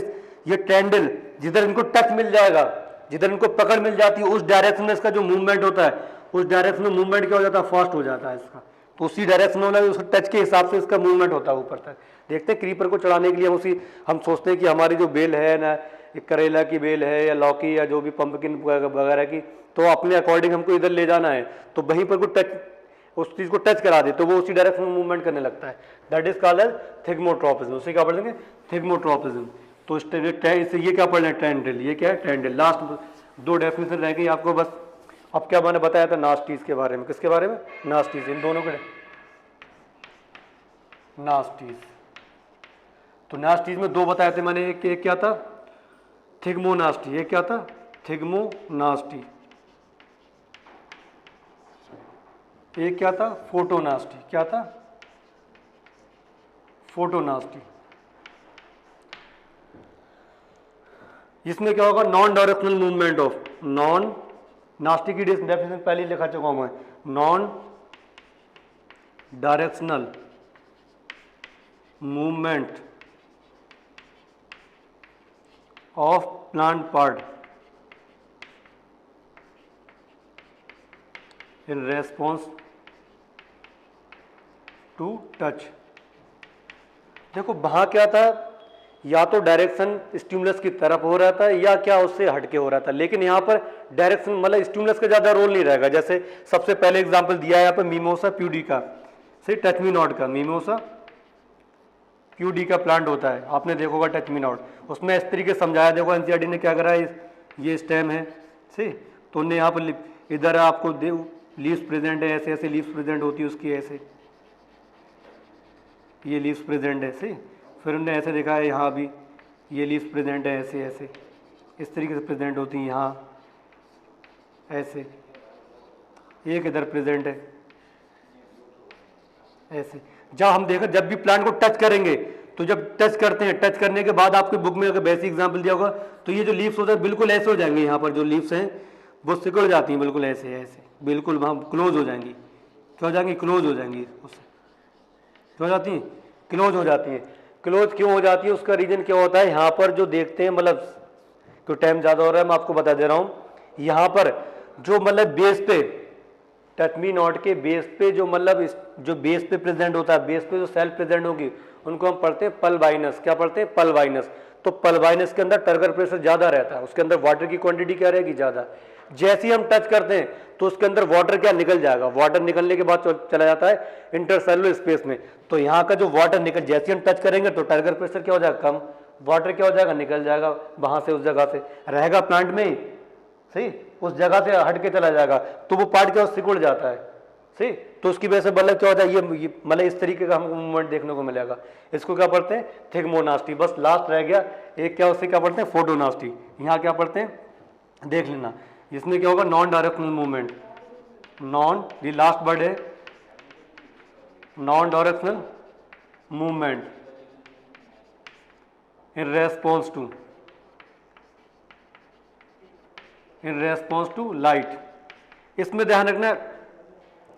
ये टेंडल जिधर इनको टच मिल जाएगा, जिधर इनको पकड़ मिल जाती है, उस डायरेक्शन में इसका जो मूवमेंट होता है, उस डायरेक्शन में मूवमेंट क्या हो जाता है, फास्ट हो जाता है इसका। तो उसी डायरेक्शन में उस टच के हिसाब से इसका मूवमेंट होता है ऊपर तक। देखते हैं क्रीपर को चढ़ाने के लिए हम सोचते हैं कि हमारी जो बेल है ना, करेला की बेल है या लौकी या जो भी पंपकिन वगैरह की, तो अपने अकॉर्डिंग हमको इधर ले जाना है, तो वहीं पर कोई टच उस चीज को टच करा दे तो वो उसी डायरेक्शन में मूवमेंट करने लगता है, that is called as thigmotropism. उसे क्या पढ़ेंगे थिग्मोट्रॉपिज्म। तो इससे ये क्या पढ़ लें टेंड्रिल, ये क्या है टेंड्रिल। लास्ट 2 डेफिनेशन रह गई आपको बस। अब क्या मैंने बताया था नास्टीज के बारे में, किसके बारे में, नास्टीज, इन दोनों के नास्टीज। तो नास्टीज में 2 बताए थे मैंने, एक क्या था थिग्मोनास्टी, ये क्या था थिग्मोनास्टी, एक क्या था फोटोनास्टी, क्या था फोटोनास्टी। इसमें क्या होगा non directional movement of, non nasty की डेफिनेशन पहले लिखा चुका हूं मैं, non directional movement of plant part in response to touch. देखो वहां क्या था, या तो डायरेक्शन स्टिमुलस की तरफ हो रहा था या क्या उससे हटके हो रहा था, लेकिन यहाँ पर डायरेक्शन मतलब स्टिमुलस का ज्यादा रोल नहीं रहेगा। जैसे सबसे पहले एग्जांपल दिया है यहाँ पर मिमोसा प्यूडिका, सही टच मी नॉट का, मिमोसा प्यूडिका प्लांट होता है, आपने देखोगा टच मी नॉट, उसमें इस तरीके समझाया। देखो एनसीईआरटी ने क्या करा है, ये स्टेम है सही, तो उन्हें यहाँ पर इधर आपको लीव्स प्रेजेंट है, ऐसे ऐसे लीव्स प्रेजेंट होती है उसकी, ऐसे ये लीव्स प्रेजेंट है, सही। फिर उन्होंने ऐसे देखा है यहाँ भी ये लीव्स प्रेजेंट है, ऐसे ऐसे इस तरीके से प्रेजेंट होती हैं यहाँ, ऐसे एक इधर प्रेजेंट है ऐसे। जहाँ हम देखो जब भी प्लांट को टच करेंगे तो जब टच करते हैं, टच करने के बाद आपके बुक में अगर बेसिक एग्जांपल दिया होगा तो ये जो लीव्स होता है बिल्कुल ऐसे हो जाएंगे, यहाँ पर जो लीव्स हैं वो सिकुड़ जाती हैं बिल्कुल ऐसे ऐसे, बिल्कुल वहाँ क्लोज हो जाएंगी। क्या हो जाएंगी? क्लोज हो जाएंगी। उससे क्या हो जाती हैं? क्लोज हो जाती हैं। क्लोज क्यों हो जाती है उसका रीजन क्या होता है? यहाँ पर जो देखते हैं, मतलब क्यों टाइम ज़्यादा हो रहा है मैं आपको बता दे रहा हूँ, यहाँ पर जो मतलब बेस पे टच मी नॉट के बेस पे जो मतलब जो बेस पे प्रेजेंट होता है, बेस पे जो सेल प्रेजेंट होगी उनको हम पढ़ते हैं पल्वाइनस। क्या पढ़ते हैं? पल्वाइनस। तो पल्वाइनस के अंदर टर्गर प्रेशर ज़्यादा रहता है, उसके अंदर वाटर की क्वांटिटी क्या रहेगी? ज़्यादा। जैसे ही हम टच करते हैं तो उसके अंदर वाटर क्या निकल जाएगा, वाटर निकलने के बाद चला जाता है इंटरसेलुलर स्पेस में। तो यहाँ का जो वाटर निकल, जैसे हम टच करेंगे तो टर्गर प्रेशर क्या हो जाएगा? कम। वाटर क्या हो जाएगा? निकल जाएगा वहाँ से, उस जगह से रहेगा प्लांट में ही, सही, उस जगह से हट के चला जाएगा, तो वो पार्ट क्या सिकुड़ जाता है, सही। तो उसकी वजह से मतलब क्या होता है, ये मतलब इस तरीके का हमको मूवमेंट देखने को मिलेगा। इसको क्या पढ़ते हैं? थिग्मोनास्टी। बस लास्ट रह गया एक, क्या उससे क्या पढ़ते हैं? फोटोनास्टी। यहाँ क्या पढ़ते हैं देख लेना, इसमें क्या होगा? Non directional movement. नॉन, ये लास्ट वर्ड है, non directional movement in response to light. इसमें ध्यान रखना,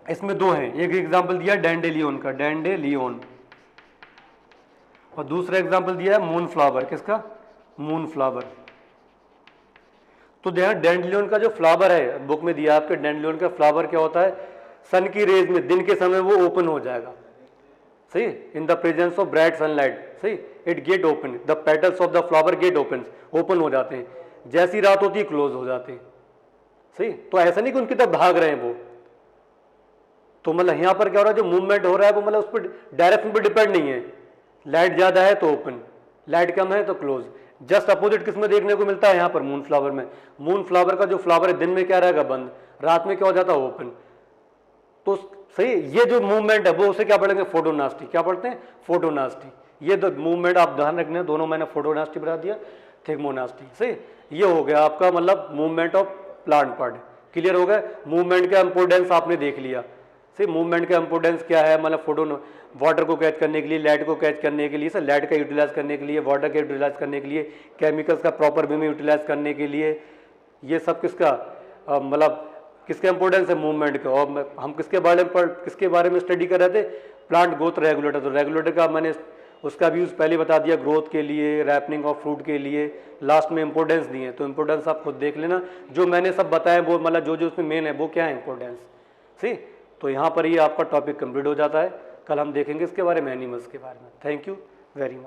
इसमें दो हैं, एक एग्जांपल दिया डैंडेलियन का, डैंडेलियन, और दूसरा एग्जांपल दिया है मून फ्लावर। किसका? Moon flower. तो ध्यान, डैंडेलियन का जो फ्लावर है बुक में दिया आपके, डैंडेलियन का फ्लावर क्या होता है? सन की रेज में दिन के समय वो ओपन हो जाएगा, सही, in the presence of bright sunlight, सही, it get open, the petals of the flower get open हो जाते हैं। जैसी रात होती है क्लोज हो जाते हैं, सही। तो ऐसा नहीं कि उनकी तरफ भाग रहे हैं वो, तो मतलब यहाँ पर क्या हो रहा है, जो मूवमेंट हो रहा है वो मतलब उस पर डायरेक्शन पर डिपेंड नहीं है। लाइट ज्यादा है तो ओपन, लाइट कम है तो क्लोज। जस्ट अपोजिट किसमें देखने को मिलता है? यहाँ पर मून फ्लावर में। मून फ्लावर का जो फ्लावर है दिन में क्या रहेगा? बंद, रात में क्या हो जाता है? ओपन। तो सही, ये जो मूवमेंट है वो उसे क्या पढ़ेंगे? फोटोनास्टी। क्या पढ़ते हैं? फोटोनास्टी। ये दो मूवमेंट आप ध्यान रखने, दोनों मैंने फोटोनास्टी बता दिया, थिग्मोनास्टी, सही। ये हो गया आपका मतलब movement of plant part. Clear हो गया? मूवमेंट का इंपोर्टेंस आपने देख लिया, सही। मूवमेंट का इंपोर्टेंस क्या है? मतलब फोटो, वाटर को कैच करने के लिए, लाइट को कैच करने के लिए, सर लाइट का यूटिलाइज करने के लिए, वाटर का यूटिलाइज करने के लिए, केमिकल्स का प्रॉपर वे में यूटिलाइज करने के लिए, ये सब किसका मतलब किसका इंपोर्टेंस है? मूवमेंट का। और हम किसके बारे में स्टडी कर रहे थे? Plant growth regulator. तो रेगुलेटर का मैंने उसका भी यूज पहले बता दिया, ग्रोथ के लिए, रैपनिंग ऑफ फ्रूट के लिए, लास्ट में इंपोर्टेंस दिए। तो इंपोर्टेंस आप खुद देख लेना, जो मैंने सब बताया वो मतलब जो उसमें मेन है वो क्या है? इंपोर्टेंस, सही। तो यहाँ पर ये आपका टॉपिक कंप्लीट हो जाता है। कल हम देखेंगे इसके बारे में, एनिमल्स के बारे में। Thank you very much.